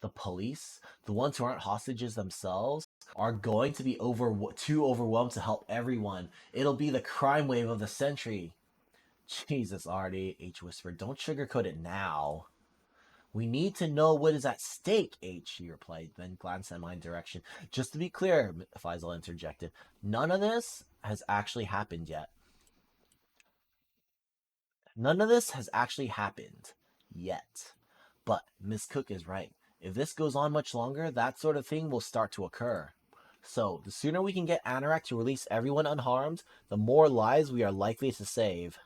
"The police, the ones who aren't hostages themselves, are going to be too overwhelmed to help everyone. It'll be the crime wave of the century." "Jesus, Artie," H whispered. "Don't sugarcoat it now." "We need to know what is at stake," H, he replied, then glanced in my direction. "Just to be clear," Faisal interjected, "none of this has actually happened yet. None of this has actually happened yet. But Miss Cook is right. If this goes on much longer, that sort of thing will start to occur. So, the sooner we can get Anorak to release everyone unharmed, the more lives we are likely to save."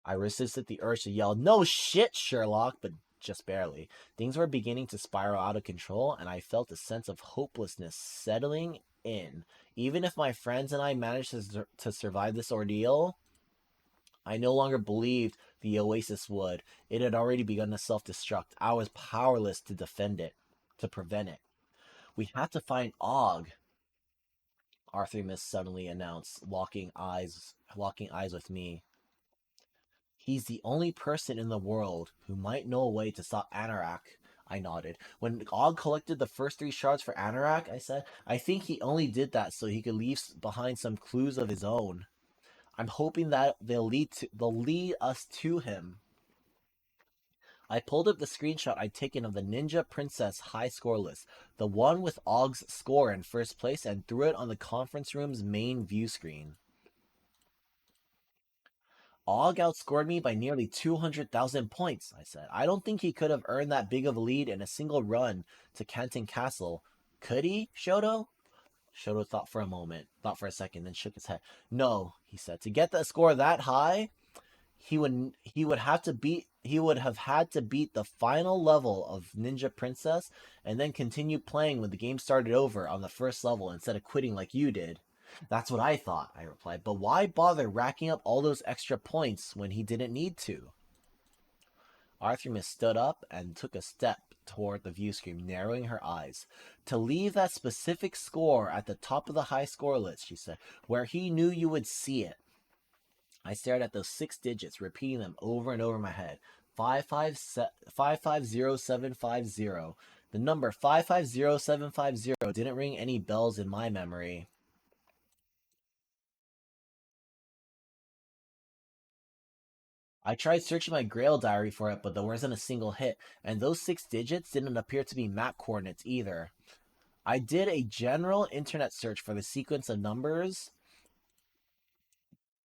I resisted the urge to yell, "No shit, Sherlock," but just barely. Things were beginning to spiral out of control, and I felt a sense of hopelessness settling in. Even if my friends and I managed to survive this ordeal, I no longer believed the oasis would. It had already begun to self-destruct. I was powerless to defend it, to prevent it. We had to find Og, Artemis suddenly announced, locking eyes with me. He's the only person in the world who might know a way to stop Anorak. I nodded. When Og collected the first three shards for Anorak, I said, I think he only did that so he could leave behind some clues of his own. I'm hoping that they'll lead us to him. I pulled up the screenshot I'd taken of the Ninja Princess high score list, the one with Og's score in first place, and threw it on the conference room's main view screen. Og outscored me by nearly 200,000 points, I said. I don't think he could have earned that big of a lead in a single run to Canton Castle. Could he, Shoto? Shoto thought for a second, then shook his head. No, he said. To get that score that high, he would have had to beat the final level of Ninja Princess and then continue playing when the game started over on the first level instead of quitting like you did. That's what I thought, I replied. But why bother racking up all those extra points when he didn't need to? Artemis stood up and took a step toward the view screen, narrowing her eyes. To leave that specific score at the top of the high score list, she said, where he knew you would see it. I stared at those 6 digits, repeating them over and over in my head. 550750. The number 550750 didn't ring any bells in my memory. I tried searching my Grail diary for it, but there wasn't a single hit, and those 6 digits didn't appear to be map coordinates either. I did a general internet search for the sequence of numbers,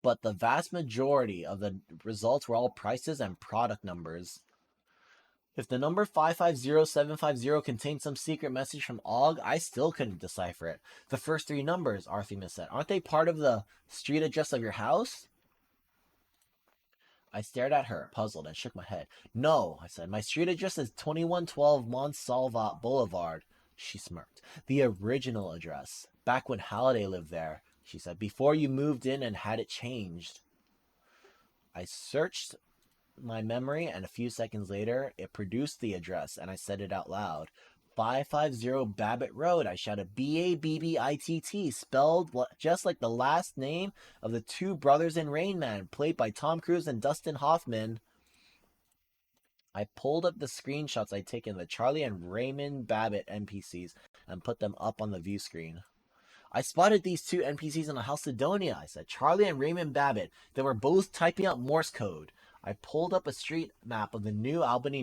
but the vast majority of the results were all prices and product numbers. If the number 550750 contained some secret message from Og, I still couldn't decipher it. The first 3 numbers, Artemis said, aren't they part of the street address of your house? I stared at her, puzzled, and shook my head. No, I said. My street address is 2112 Monsalvat Boulevard. She smirked. The original address. Back when Halliday lived there, she said, before you moved in and had it changed. I searched my memory, and a few seconds later, it produced the address, and I said it out loud. 550 Babbitt Road, I shouted. Babbitt, spelled just like the last name of the 2 brothers in Rain Man, played by Tom Cruise and Dustin Hoffman. I pulled up the screenshots I'd taken of the Charlie and Raymond Babbitt NPCs and put them up on the view screen. I spotted these 2 NPCs in a Halcydonia, I said. Charlie and Raymond Babbitt. They were both typing out Morse code. I pulled up a street map of the New Albany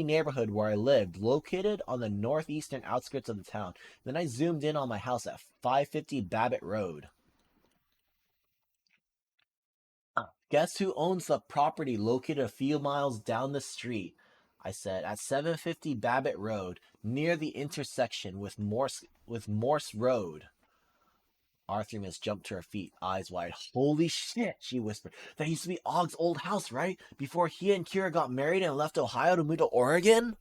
neighborhood where I lived, located on the northeastern outskirts of the town. Then I zoomed in on my house at 550 Babbitt Road. Guess who owns the property located a few miles down the street? I said, at 750 Babbitt Road, near the intersection with Morse Road. Artemis jumped to her feet, eyes wide. Holy shit, she whispered. That used to be Og's old house, right? Before he and Kira got married and left Ohio to move to Oregon?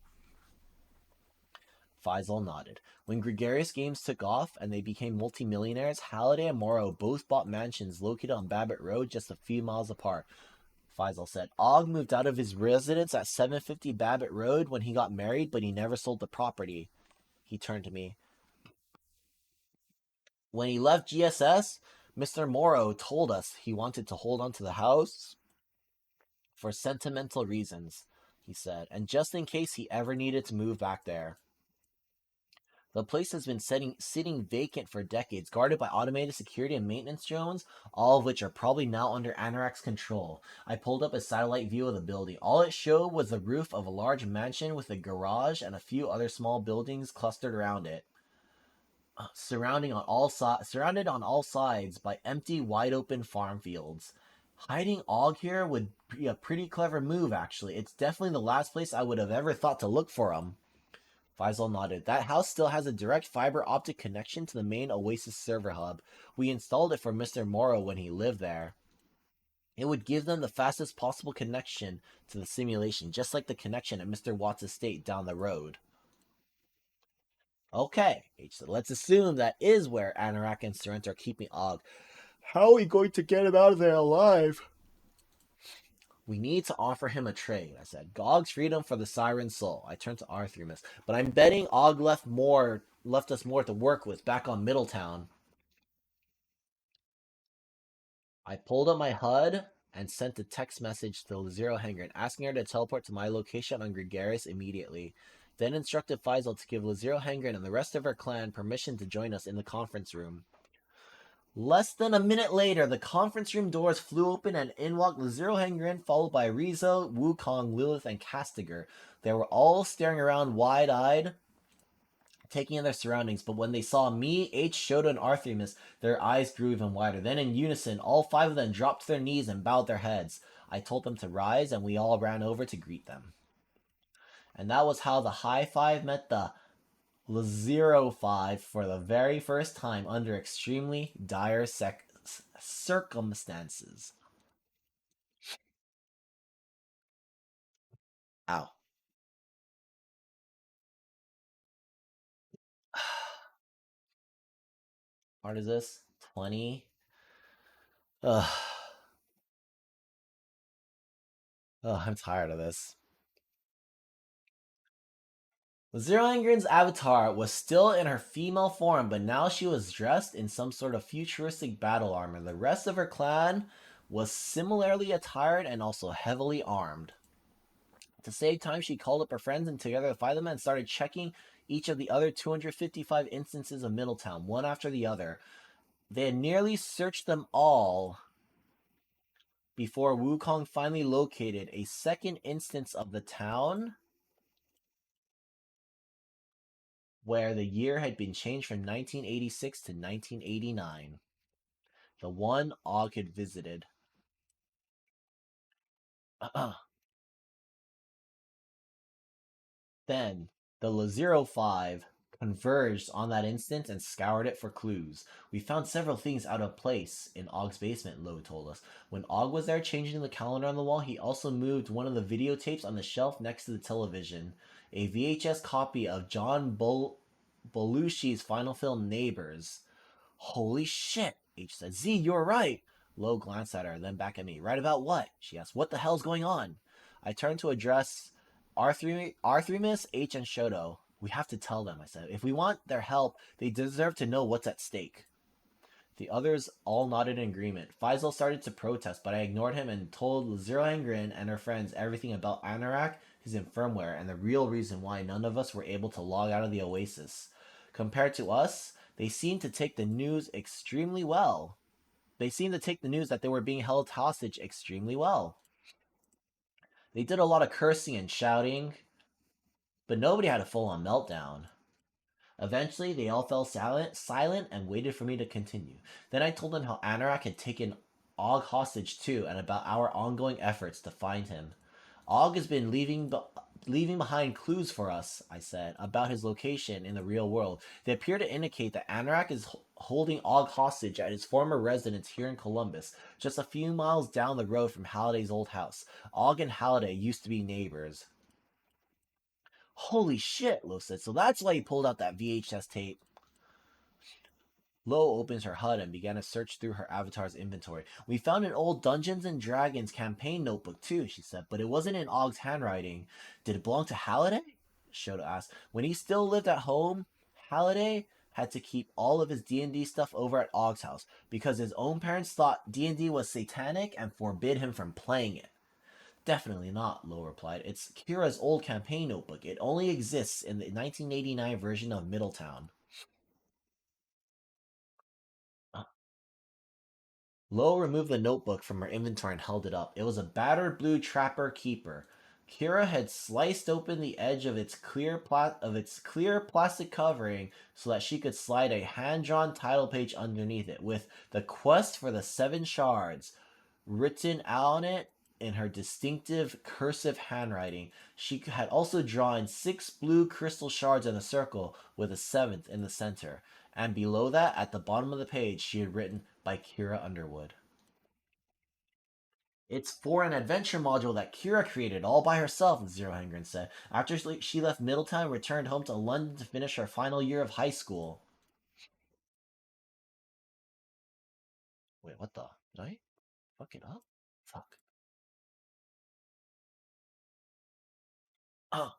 Faisal nodded. When Gregarious Games took off and they became multimillionaires, Halliday and Morrow both bought mansions located on Babbitt Road just a few miles apart. Faisal said, Og moved out of his residence at 750 Babbitt Road when he got married, but he never sold the property. He turned to me. When he left GSS, Mr. Morrow told us he wanted to hold on to the house for sentimental reasons, he said, and just in case he ever needed to move back there. The place has been sitting vacant for decades, guarded by automated security and maintenance drones, all of which are probably now under Anorak's control. I pulled up a satellite view of the building. All it showed was the roof of a large mansion with a garage and a few other small buildings clustered around it. Surrounded on all sides by empty, wide-open farm fields. Hiding Og here would be a pretty clever move, actually. It's definitely the last place I would have ever thought to look for him. Faisal nodded. That house still has a direct fiber optic connection to the main Oasis server hub. We installed it for Mr. Morrow when he lived there. It would give them the fastest possible connection to the simulation, just like the connection at Mr. Watts' estate down the road. Okay, H said, let's assume that is where Anorak and Sorrento are keeping Og. How are we going to get him out of there alive? We need to offer him a trade, I said. Gog's freedom for the siren soul. I turned to Arthremus. But I'm betting Og left us more to work with back on Middletown. I pulled up my HUD and sent a text message to Zero Hanger asking her to teleport to my location on Gregarious immediately. Then instructed Faisal to give Lazero Hengren and the rest of her clan permission to join us in the conference room. Less than a minute later, the conference room doors flew open and in walked Lazero Hengren, followed by Rizzo, Wukong, Lilith, and Castigar. They were all staring around wide-eyed, taking in their surroundings, but when they saw me, H, Shoto, and Arthemis, their eyes grew even wider. Then in unison, all five of them dropped to their knees and bowed their heads. I told them to rise, and we all ran over to greet them. And that was how the high five met the Lazero five for the very first time under extremely dire circumstances. Ow. What is this? 20? Ugh. Ugh, I'm tired of this. Zero Ingrid's avatar was still in her female form, but now she was dressed in some sort of futuristic battle armor. The rest of her clan was similarly attired and also heavily armed. To save time, she called up her friends and together the five of them and started checking each of the other 255 instances of Middletown, one after the other. They had nearly searched them all before Wukong finally located a second instance of the town where the year had been changed from 1986 to 1989. The one Og had visited. Then the Lazero 5 converged on that instance and scoured it for clues. We found several things out of place in Og's basement, Lowe told us. When Og was there changing the calendar on the wall, he also moved one of the videotapes on the shelf next to the television. A VHS copy of John Belushi's final film Neighbors. Holy shit, H said. Z, you're right. Lo glanced at her, then back at me. Right about what? She asked. What the hell's going on? I turned to address Arthremis, H, and Shoto. We have to tell them, I said. If we want their help, they deserve to know what's at stake. The others all nodded in agreement. Faisal started to protest, but I ignored him and told Zero Angrin and her friends everything about Anorak, his infirmware, and the real reason why none of us were able to log out of the Oasis. Compared to us, they seemed to take the news extremely well. They seemed to take the news that they were being held hostage extremely well. They did a lot of cursing and shouting, but nobody had a full-on meltdown. Eventually, they all fell silent, and waited for me to continue. Then I told them how Anorak had taken Og hostage too, and about our ongoing efforts to find him. Og has been leaving behind clues for us, I said, about his location in the real world. They appear to indicate that Anorak is holding Og hostage at his former residence here in Columbus, just a few miles down the road from Halliday's old house. Og and Halliday used to be neighbors. Holy shit, Lo said. So that's why he pulled out that VHS tape. Lo opens her HUD and began to search through her avatar's inventory. We found an old Dungeons and Dragons campaign notebook too, she said, but it wasn't in Og's handwriting. Did it belong to Halliday? Shoto asked. When he still lived at home, Halliday had to keep all of his D&D stuff over at Og's house because his own parents thought D&D was satanic and forbid him from playing it. Definitely not, Lo replied. It's Kira's old campaign notebook. It only exists in the 1989 version of Middletown. Lo removed the notebook from her inventory and held it up. It was a battered blue Trapper Keeper. Kira had sliced open the edge of its clear plastic covering so that she could slide a hand-drawn title page underneath it with "The Quest for the Seven Shards" written on it in her distinctive cursive handwriting. She had also drawn 6 blue crystal shards in a circle with a 7th in the center. And below that, at the bottom of the page, she had written by Kira Underwood. It's for an adventure module that Kira created all by herself, Zero Hengren said. After she left Middletown and returned home to London to finish her final year of high school. Wait, what the? Did I fuck it up? Fuck. Oh.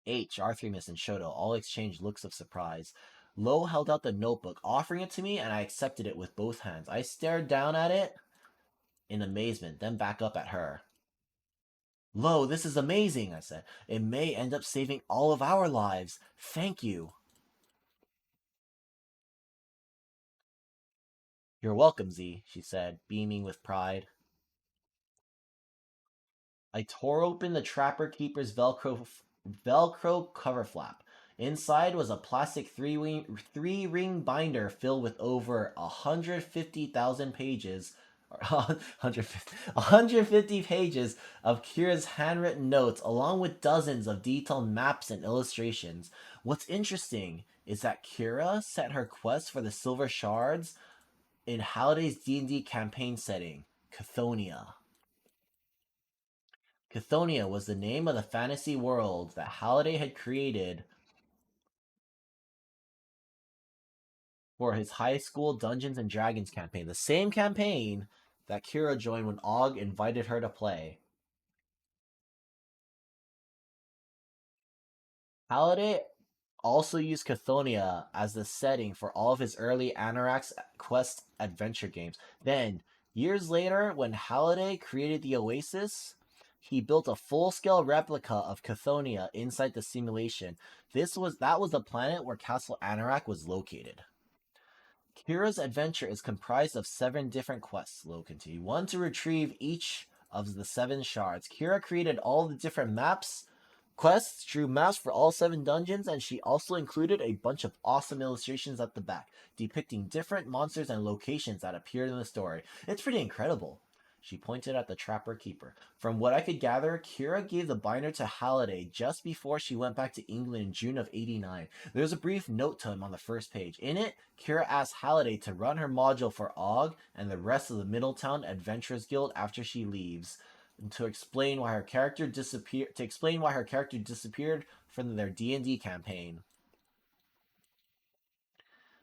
H, Arthremus, and Shoto all exchanged looks of surprise. Lo held out the notebook, offering it to me, and I accepted it with both hands. I stared down at it in amazement, then back up at her. Lo, this is amazing, I said. It may end up saving all of our lives. Thank you. You're welcome, Z, she said, beaming with pride. I tore open the Trapper Keeper's Velcro cover flap. Inside was a plastic three ring binder filled with over 150,000 pages, or 150 pages of Kira's handwritten notes, along with dozens of detailed maps and illustrations. What's interesting is that Kira set her quest for the Silver Shards in Halliday's D&D campaign setting, Cathonia. Cathonia was the name of the fantasy world that Halliday had created for his high school Dungeons and Dragons campaign, the same campaign that Kira joined when Og invited her to play. Halliday also used Cathonia as the setting for all of his early Anorak's Quest adventure games. Then, years later, when Halliday created the Oasis, he built a full-scale replica of Cathonia inside the simulation. That was the planet where Castle Anorak was located. Kira's adventure is comprised of 7 different quests, Lo continued. One to retrieve each of the 7 shards. Kira created all the different quests, drew maps for all 7 dungeons, and she also included a bunch of awesome illustrations at the back, depicting different monsters and locations that appeared in the story. It's pretty incredible. She pointed at the Trapper Keeper. From what I could gather, Kira gave the binder to Halliday just before she went back to England in June of '89. There's a brief note to him on the first page. In it, Kira asks Halliday to run her module for Og and the rest of the Middletown Adventurers Guild after she leaves, to explain why her character disappeared from their D&D campaign.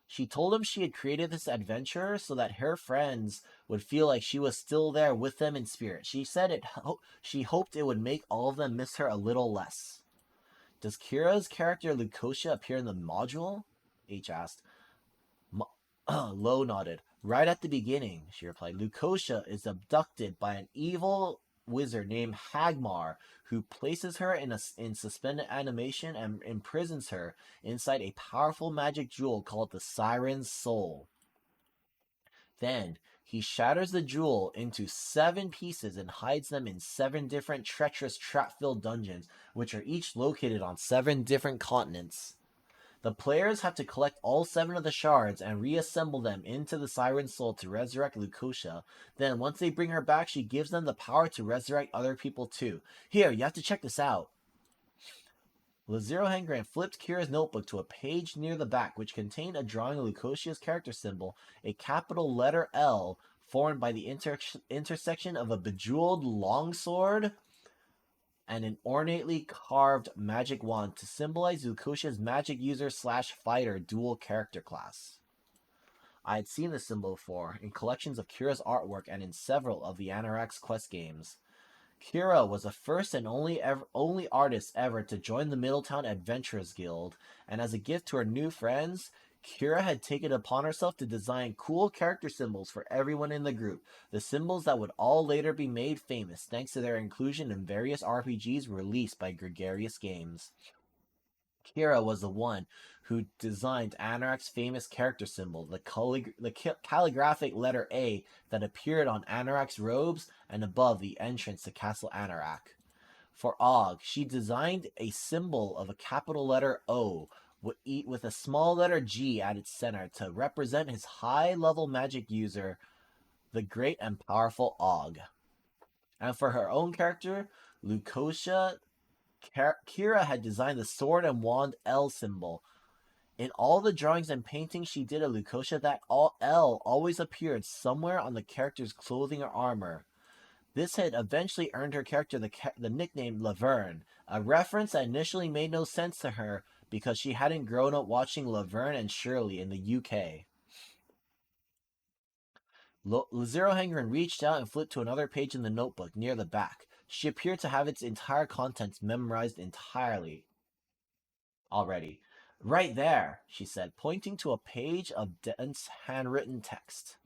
She told him she had created this adventure so that her friends would feel like she was still there with them in spirit. She said she hoped it would make all of them miss her a little less. Does Kira's character Lucosia appear in the module? H asked. Lo nodded. Right at the beginning, she replied. Lucosia is abducted by an evil wizard named Hagmar, who places her in suspended animation and imprisons her inside a powerful magic jewel called the Siren's Soul. Then he shatters the jewel into 7 pieces and hides them in 7 different treacherous trap-filled dungeons, which are each located on 7 different continents. The players have to collect all 7 of the shards and reassemble them into the Siren's Soul to resurrect Lucosia. Then, once they bring her back, she gives them the power to resurrect other people too. Here, you have to check this out. Lazero Hengren flipped Kira's notebook to a page near the back, which contained a drawing of Lucosia's character symbol, a capital letter L, formed by the intersection of a bejeweled longsword and an ornately carved magic wand to symbolize Lucosia's magic user / fighter dual character class. I had seen this symbol before in collections of Kira's artwork and in several of the Anorak's Quest games. Kira was the first and only artist ever to join the Middletown Adventurers Guild, and as a gift to her new friends, Kira had taken it upon herself to design cool character symbols for everyone in the group, the symbols that would all later be made famous thanks to their inclusion in various RPGs released by Gregarious Games. Kira was the one who designed Anorak's famous character symbol, the calligraphic letter A that appeared on Anorak's robes and above the entrance to Castle Anorak. For Og, she designed a symbol of a capital letter O with a small letter G at its center to represent his high-level magic user, the great and powerful Og. And for her own character, Lucosia, Kira had designed the sword and wand L symbol. In all the drawings and paintings she did of Lucosia, that L always appeared somewhere on the character's clothing or armor. This had eventually earned her character the nickname Laverne, a reference that initially made no sense to her because she hadn't grown up watching Laverne and Shirley in the UK. Zero Hanger reached out and flipped to another page in the notebook near the back. She appeared to have its entire contents memorized entirely already. Right there, she said, pointing to a page of dense handwritten text.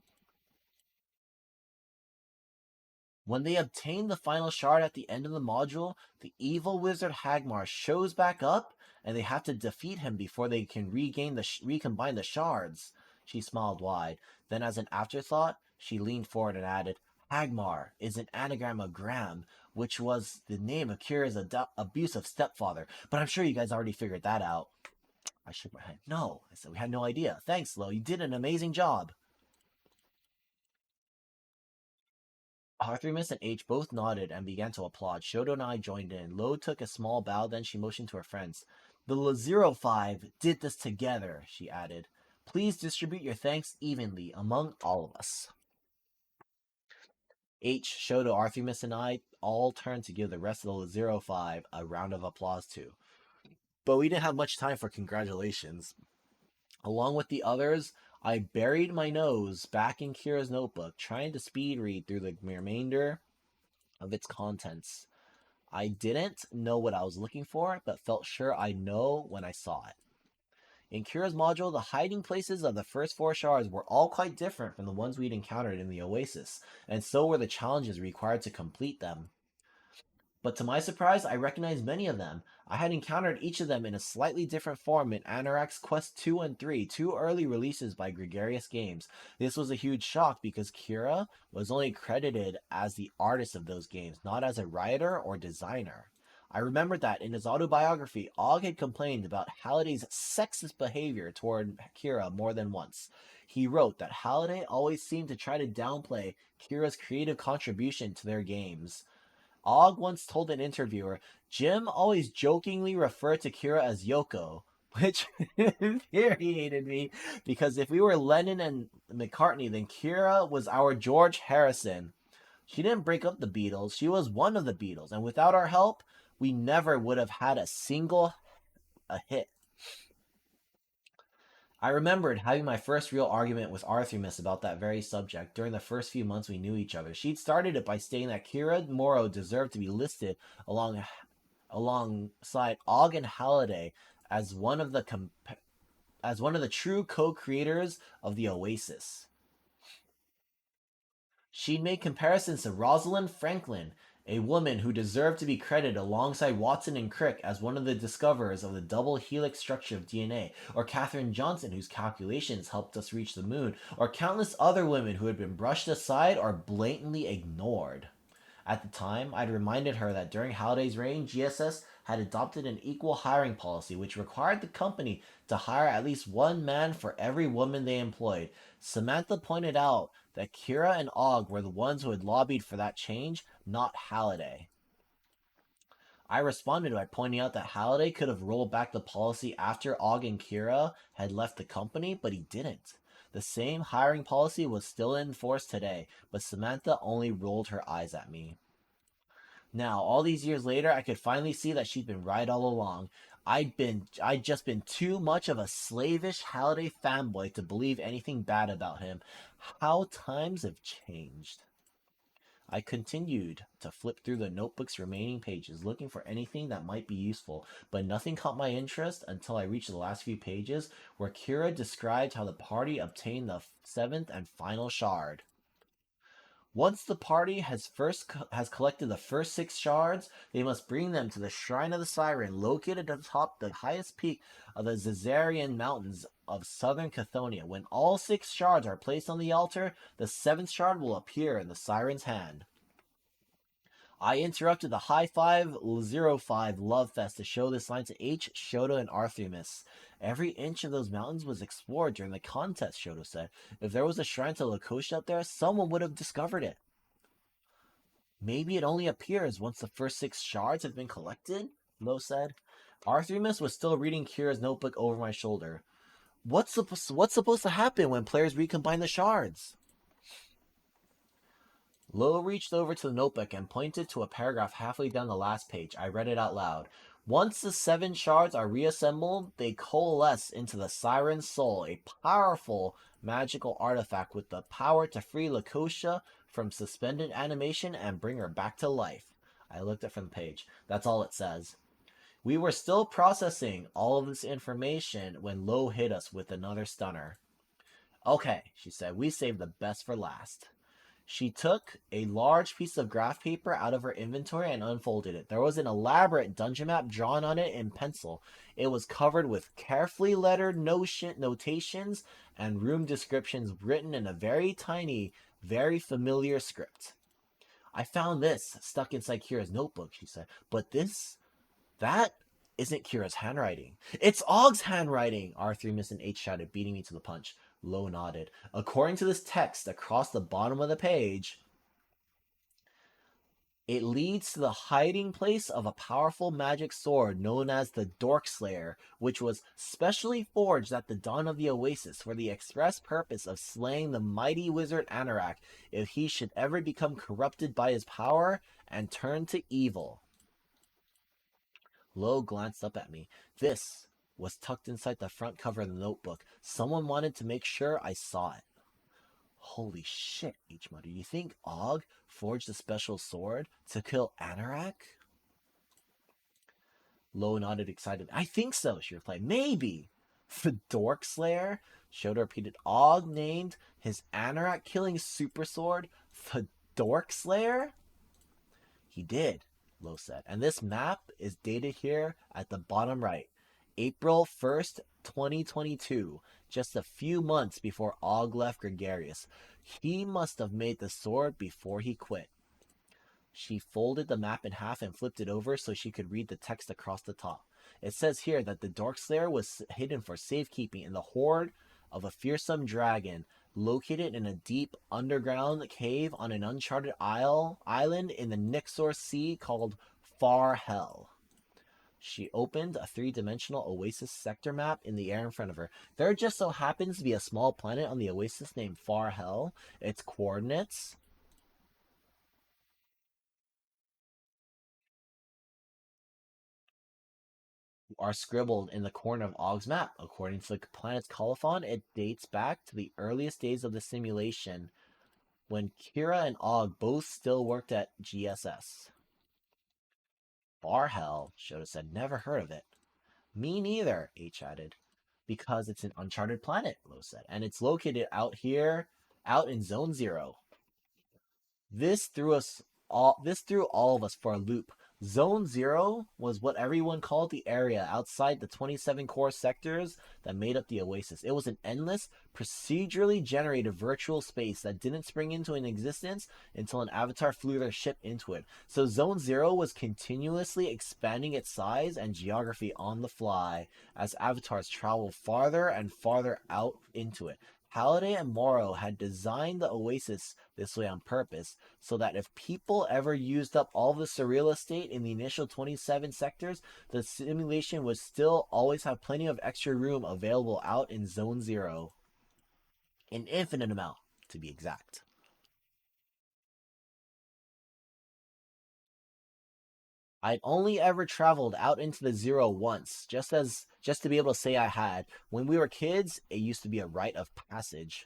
When they obtain the final shard at the end of the module, the evil wizard Hagmar shows back up, and they have to defeat him before they can recombine the shards. She smiled wide. Then, as an afterthought, she leaned forward and added, Hagmar is an anagram of Graham, which was the name of Kira's abusive stepfather. But I'm sure you guys already figured that out. I shook my head. No, I said, we had no idea. Thanks, Lo. You did an amazing job. Arthur and H both nodded and began to applaud. Shoto and I joined in. Lo took a small bow, then she motioned to her friends. The Lazero 5 did this together, she added. Please distribute your thanks evenly among all of us. H, Shoto, Artemis, and I all turned to give the rest of the Lazero 5 a round of applause too. But we didn't have much time for congratulations. Along with the others, I buried my nose back in Kira's notebook, trying to speed read through the remainder of its contents. I didn't know what I was looking for, but felt sure I'd know when I saw it. In Kira's module, the hiding places of the first 4 shards were all quite different from the ones we'd encountered in the Oasis, and so were the challenges required to complete them. But to my surprise, I recognized many of them. I had encountered each of them in a slightly different form in Anorak's Quest 2 and 3, 2 early releases by Gregarious Games. This was a huge shock because Kira was only credited as the artist of those games, not as a writer or designer. I remembered that in his autobiography, Og had complained about Halliday's sexist behavior toward Kira more than once. He wrote that Halliday always seemed to try to downplay Kira's creative contribution to their games. Og once told an interviewer, Jim always jokingly referred to Kira as Yoko, which infuriated me because if we were Lennon and McCartney, then Kira was our George Harrison. She didn't break up the Beatles, she was one of the Beatles, and without our help, we never would have had a hit. I remembered having my first real argument with Artemis about that very subject during the first few months we knew each other. She'd started it by stating that Kira Morrow deserved to be listed alongside Og and Halliday as one of the true co-creators of the Oasis. She'd made comparisons to Rosalind Franklin, a woman who deserved to be credited alongside Watson and Crick as one of the discoverers of the double helix structure of DNA, or Katherine Johnson, whose calculations helped us reach the moon, or countless other women who had been brushed aside or blatantly ignored. At the time, I'd reminded her that during Halliday's reign, GSS had adopted an equal hiring policy which required the company to hire at least one man for every woman they employed. Samantha pointed out that Kira and Og were the ones who had lobbied for that change, not Halliday. I responded by pointing out that Halliday could have rolled back the policy after Og and Kira had left the company, but he didn't. The same hiring policy was still in force today, but Samantha only rolled her eyes at me. Now, all these years later, I could finally see that she'd been right all along. I'd just been too much of a slavish Halliday fanboy to believe anything bad about him. How times have changed. I continued to flip through the notebook's remaining pages, looking for anything that might be useful, but nothing caught my interest until I reached the last few pages, where Kira described how the party obtained the 7th and final shard. Once the party has collected the first 6 shards, they must bring them to the Shrine of the Siren, located atop the highest peak of the Zazarian Mountains of southern Cathonia. When all 6 shards are placed on the altar, the 7th shard will appear in the Siren's hand. I interrupted the High Five 05 Love Fest to show this line to H, Shoto, and Artemis. Every inch of those mountains was explored during the contest, Shoto said. If there was a shrine to Lakoshi up there, someone would have discovered it. Maybe it only appears once the first 6 shards have been collected, Lo said. Artemis was still reading Kira's notebook over my shoulder. What's supposed to happen when players recombine the shards? Lo reached over to the notebook and pointed to a paragraph halfway down the last page. I read it out loud. Once the 7 shards are reassembled, they coalesce into the Siren's soul, a powerful magical artifact with the power to free Lakosha from suspended animation and bring her back to life. I looked it from the page. That's all it says. We were still processing all of this information when Lo hit us with another stunner. Okay, she said, we saved the best for last. She took a large piece of graph paper out of her inventory and unfolded it. There was an elaborate dungeon map drawn on it in pencil. It was covered with carefully lettered notations and room descriptions written in a very tiny, very familiar script. I found this stuck inside Kira's notebook, she said. But that isn't Kira's handwriting. It's Ogg's handwriting, R3 and H shouted, beating me to the punch. Lo nodded. According to this text across the bottom of the page, it leads to the hiding place of a powerful magic sword known as the Dorkslayer, which was specially forged at the dawn of the Oasis for the express purpose of slaying the mighty wizard Anorak if he should ever become corrupted by his power and turn to evil. Lo glanced up at me. This was tucked inside the front cover of the notebook. Someone wanted to make sure I saw it. Holy shit, H muttered. You think Og forged a special sword to kill Anorak? Lo nodded excitedly. I think so, she replied. Maybe. The Dork Slayer? Shoda repeated. Og named his Anorak killing super sword the Dork Slayer? He did, Lo said. And this map is dated here at the bottom right. April 1st, 2022, just a few months before Og left Gregarious. He must have made the sword before he quit. She folded the map in half and flipped it over so she could read the text across the top. It says here that the Darkslayer was hidden for safekeeping in the hoard of a fearsome dragon located in a deep underground cave on an uncharted island in the Nixor Sea called Far Hell. She opened a three-dimensional Oasis sector map in the air in front of her. There just so happens to be a small planet on the Oasis named Far Hell. Its coordinates are scribbled in the corner of Ogg's map. According to the planet's colophon, it dates back to the earliest days of the simulation when Kira and Ogg both still worked at GSS. Far Hell, Shota said. Never heard of it. Me neither, H added. Because it's an uncharted planet, Lo said, and it's located out here, out in Zone Zero. This threw all of us for a loop. Zone Zero was what everyone called the area outside the 27 core sectors that made up the Oasis. It was an endless, procedurally generated virtual space that didn't spring into an existence until an avatar flew their ship into it. So Zone Zero was continuously expanding its size and geography on the fly as avatars traveled farther and farther out into it. Halliday and Morrow had designed the Oasis this way on purpose, so that if people ever used up all of the surreal estate in the initial 27 sectors, the simulation would still always have plenty of extra room available out in Zone Zero. An infinite amount, to be exact. I'd only ever traveled out into the Zero once, just to be able to say I had. When we were kids, it used to be a rite of passage.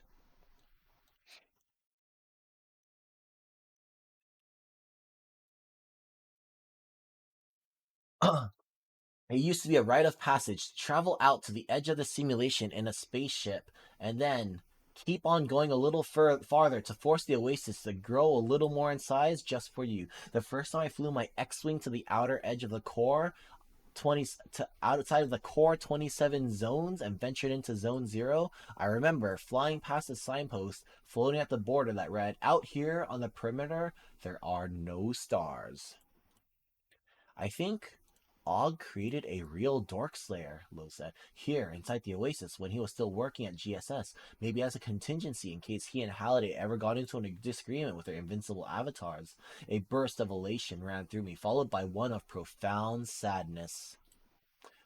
It used to be a rite of passage to travel out to the edge of the simulation in a spaceship and then keep on going a little farther to force the Oasis to grow a little more in size just for you. The first time I flew my X-Wing to the outer edge of the core, 20 to outside of the core 27 zones and ventured into Zone 0, I remember flying past a signpost floating at the border that read, "Out here on the perimeter, there are no stars." I think Og created a real Dork Slayer, Lo said, here inside the Oasis when he was still working at GSS, maybe as a contingency in case he and Halliday ever got into a disagreement with their invincible avatars. A burst of elation ran through me, followed by one of profound sadness.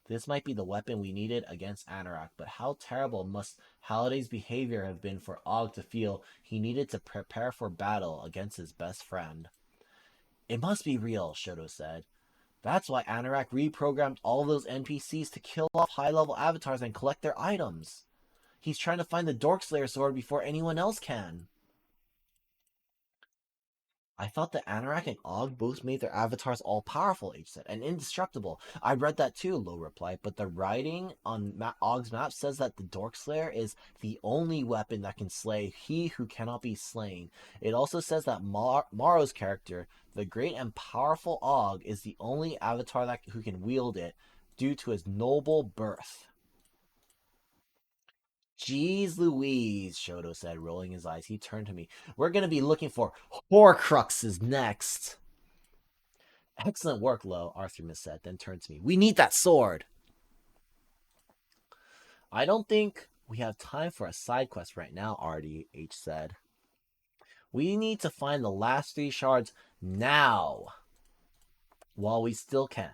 This might be the weapon we needed against Anorak, but how terrible must Halliday's behavior have been for Og to feel he needed to prepare for battle against his best friend? It must be real, Shoto said. That's why Anorak reprogrammed all those NPCs to kill off high level avatars and collect their items. He's trying to find the Dorkslayer sword before anyone else can. I thought that Anorak and Og both made their avatars all powerful, H said, and indestructible. I read that too, Lo replied, but the writing on Og's map says that the Dorkslayer is the only weapon that can slay he who cannot be slain. It also says that Morrow's character, the great and powerful Og, is the only avatar who can wield it due to his noble birth. Jeez Louise, Shoto said, rolling his eyes. He turned to me. We're going to be looking for Horcruxes next. Excellent work, Lo, Arthur said, then turned to me. We need that sword. I don't think we have time for a side quest right now, Artie, H said. We need to find the last 3 shards now, while we still can.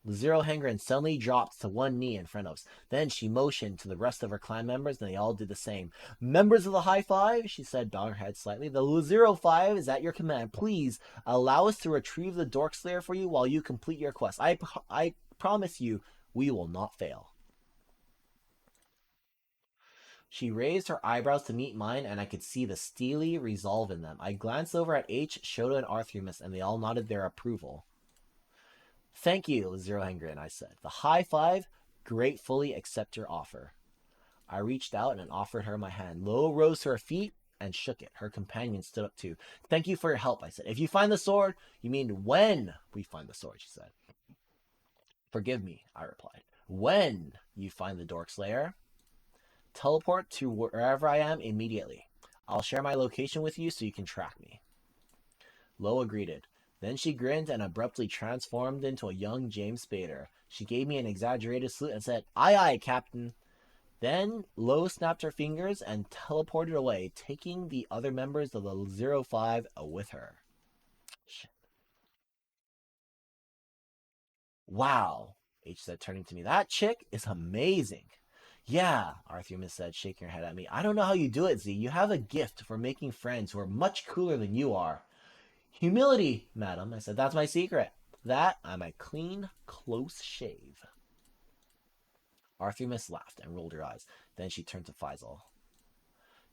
The Zero Hangren suddenly dropped to one knee in front of us. Then she motioned to the rest of her clan members, and they all did the same. Members of the High Five, she said, bowing her head slightly, the Zero Five is at your command. Please allow us to retrieve the Dorkslayer for you while you complete your quest. I promise you, we will not fail. She raised her eyebrows to meet mine, and I could see the steely resolve in them. I glanced over at H, Shoto, and Arthurimus, and they all nodded their approval. Thank you, Zero Hangren, I said. The High Five gratefully accept your offer. I reached out and offered her my hand. Lo rose to her feet and shook it. Her companion stood up too. Thank you for your help, I said. If you find the sword, you mean when we find the sword, she said. Forgive me, I replied. When you find the Dorkslayer, teleport to wherever I am immediately. I'll share my location with you so you can track me. Lo agreed. Then she grinned and abruptly transformed into a young James Spader. She gave me an exaggerated salute and said, Aye, aye, Captain. Then Lo snapped her fingers and teleported away, taking the other members of the 05 with her. Shit. Wow, H said, turning to me. That chick is amazing. Yeah, Arthurimus said, shaking her head at me. I don't know how you do it, Z. You have a gift for making friends who are much cooler than you are. Humility, madam, I said. That's my secret. That I'm a clean, close shave. Arthurimus laughed and rolled her eyes. Then she turned to Faisal.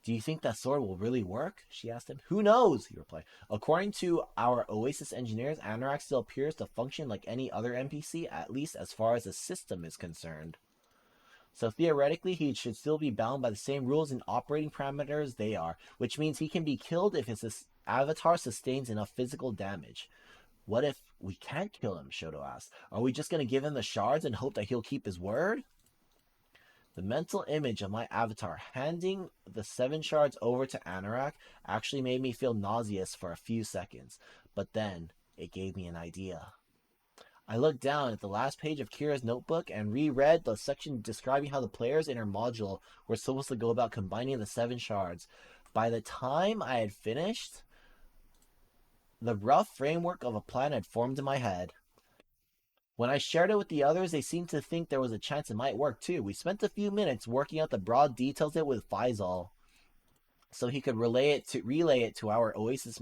Do you think that sword will really work? She asked him. Who knows? He replied. According to our Oasis engineers, Anorak still appears to function like any other NPC, at least as far as the system is concerned. So theoretically, he should still be bound by the same rules and operating parameters they are, which means he can be killed if his avatar sustains enough physical damage. What if we can't kill him? Shoto asked. Are we just going to give him the shards and hope that he'll keep his word? The mental image of my avatar handing the 7 shards over to Anorak actually made me feel nauseous for a few seconds, but then it gave me an idea. I looked down at the last page of Kira's notebook and reread the section describing how the players in her module were supposed to go about combining the 7 shards. By the time I had finished, the rough framework of a plan had formed in my head. When I shared it with the others, they seemed to think there was a chance it might work too. We spent a few minutes working out the broad details of it with Faisal, so he could relay it to our Oasis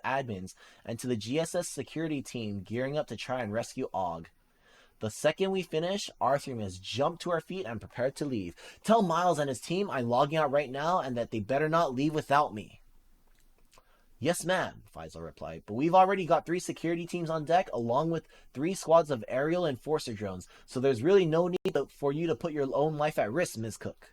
admins and to the GSS security team gearing up to try and rescue Og. The second we finished, Arthurimus jumped to our feet and prepared to leave. Tell Miles and his team I'm logging out right now and that they better not leave without me. Yes, ma'am, Faisal replied, but we've already got 3 security teams on deck along with 3 squads of aerial enforcer drones, so there's really no need for you to put your own life at risk, Ms. Cook.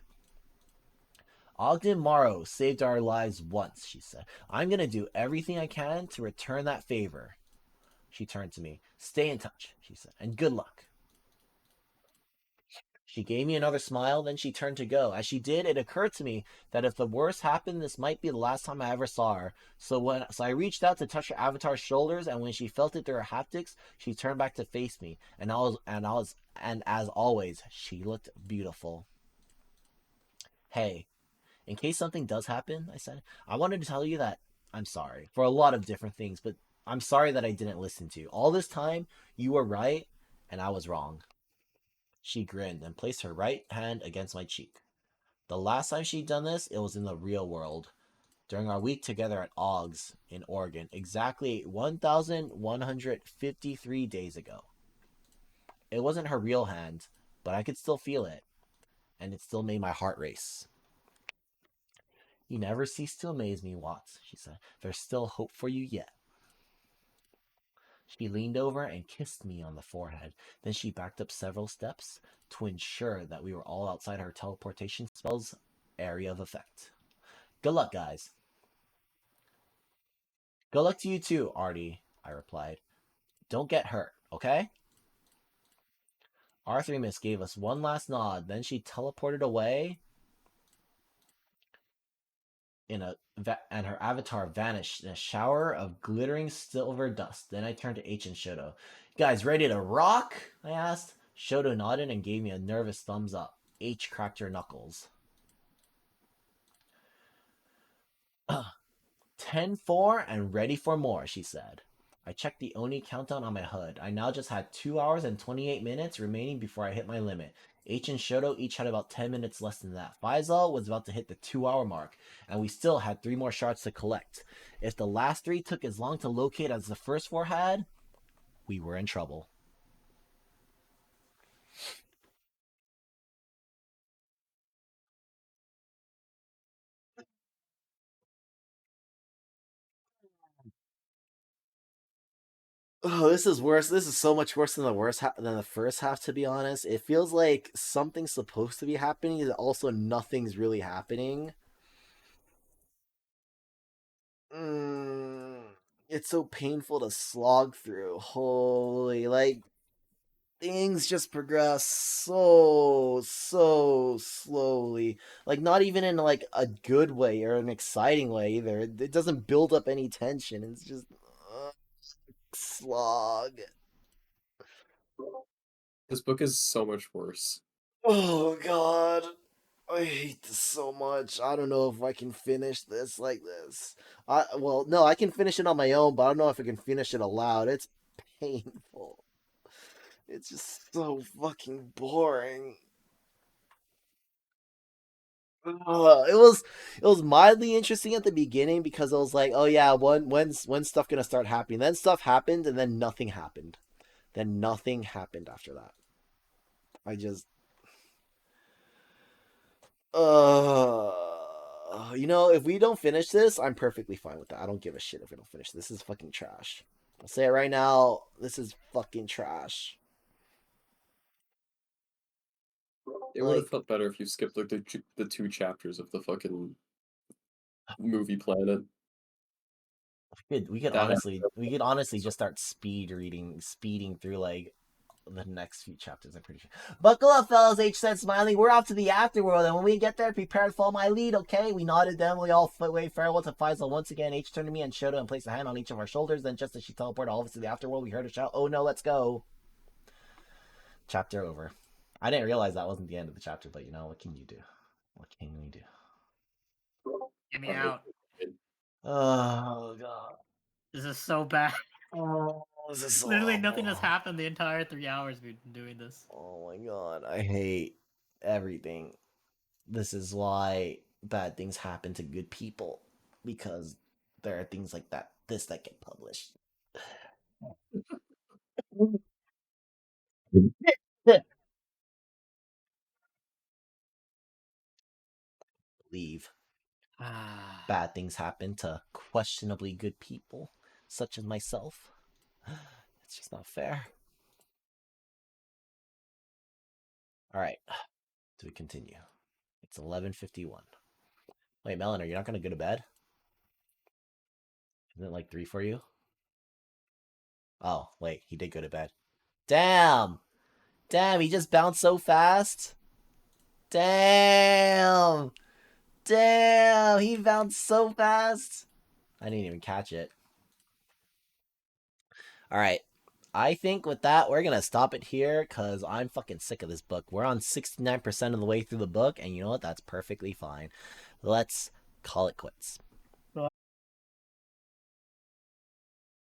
Ogden Morrow saved our lives once, she said. I'm going to do everything I can to return that favor. She turned to me. Stay in touch, she said, and good luck. She gave me another smile, then she turned to go. As she did, it occurred to me that if the worst happened, this might be the last time I ever saw her. So I reached out to touch her avatar's shoulders, and when she felt it through her haptics, she turned back to face me. And as always, she looked beautiful. Hey, in case something does happen, I said, I wanted to tell you that I'm sorry for a lot of different things, but I'm sorry that I didn't listen to you. All this time, you were right, and I was wrong. She grinned and placed her right hand against my cheek. The last time she'd done this, it was in the real world. During our week together at Og's in Oregon, exactly 1,153 days ago. It wasn't her real hand, but I could still feel it. and it still made my heart race. You never cease to amaze me, Watts, she said. There's still hope for you yet. She leaned over and kissed me on the forehead. Then she backed up several steps to ensure that we were all outside her teleportation spell's area of effect. Good luck, guys. Good luck to you too, Artie, I replied. Don't get hurt, okay? Arthurimus gave us one last nod, then she teleported away and her avatar vanished in a shower of glittering silver dust. Then I turned to H and Shoto. You guys ready to rock? I asked. Shoto nodded and gave me a nervous thumbs up. H cracked her knuckles. 10-4 and ready for more, she said. I checked the Oni countdown on my HUD. I now just had 2 hours and 28 minutes remaining before I hit my limit. H and Shoto each had about 10 minutes less than that. Faisal was about to hit the 2-hour mark, and we still had 3 more shards to collect. If the last 3 took as long to locate as the first 4 had, we were in trouble. Oh, this is worse. This is so much worse than than the first half. To be honest, it feels like something's supposed to be happening, and also nothing's really happening. Mm, it's so painful to slog through. Holy, like things just progress so slowly. Like not even in like a good way or an exciting way either. It doesn't build up any tension. It's just slog. This book is so much worse. Oh god. I hate this so much. I don't know if I can finish this like this. No, I can finish it on my own, but I don't know if I can finish it aloud. It's painful. It's just so fucking boring. It was mildly interesting at the beginning because it was like, oh yeah, when's stuff gonna start happening? Then stuff happened, and then nothing happened. Then nothing happened after that. I just if we don't finish this, I'm perfectly fine with that. I don't give a shit if we don't finish. This is fucking trash. I'll say it right now. This is fucking trash. It would have Like felt better if you skipped like the 2 chapters of the fucking movie Planet. That we could honestly just start speeding through like the next few chapters. I'm pretty sure. Buckle up, fellas. H said, smiling. We're off to the afterworld, and when we get there, prepare to follow my lead. Okay? We nodded. Then we all waved farewell to Faisal once again. H turned to me and Shoto and placed a hand on each of our shoulders. Then, just as she teleported all of us to the afterworld, we heard a shout, "Oh no, let's go!" Chapter over. I didn't realize that wasn't the end of the chapter, but what can you do? What can we do? Get me alright. out. Oh god. This is so bad. Oh, this is so Literally nothing has awful. happened the entire 3 hours we've been doing this. Oh my god, I hate everything. This is why bad things happen to good people because there are things like that get published. Leave. Bad things happen to questionably good people, such as myself. It's just not fair. All right, do we continue? It's 11:51. Wait, Melon, are you not gonna go to bed? Isn't it like 3 for you? Oh, wait, he did go to bed. Damn! Damn, he just bounced so fast. Damn! Damn, he bounced so fast. I didn't even catch it. All right. I think with that, we're going to stop it here because I'm fucking sick of this book. We're on 69% of the way through the book, and you know what? That's perfectly fine. Let's call it quits.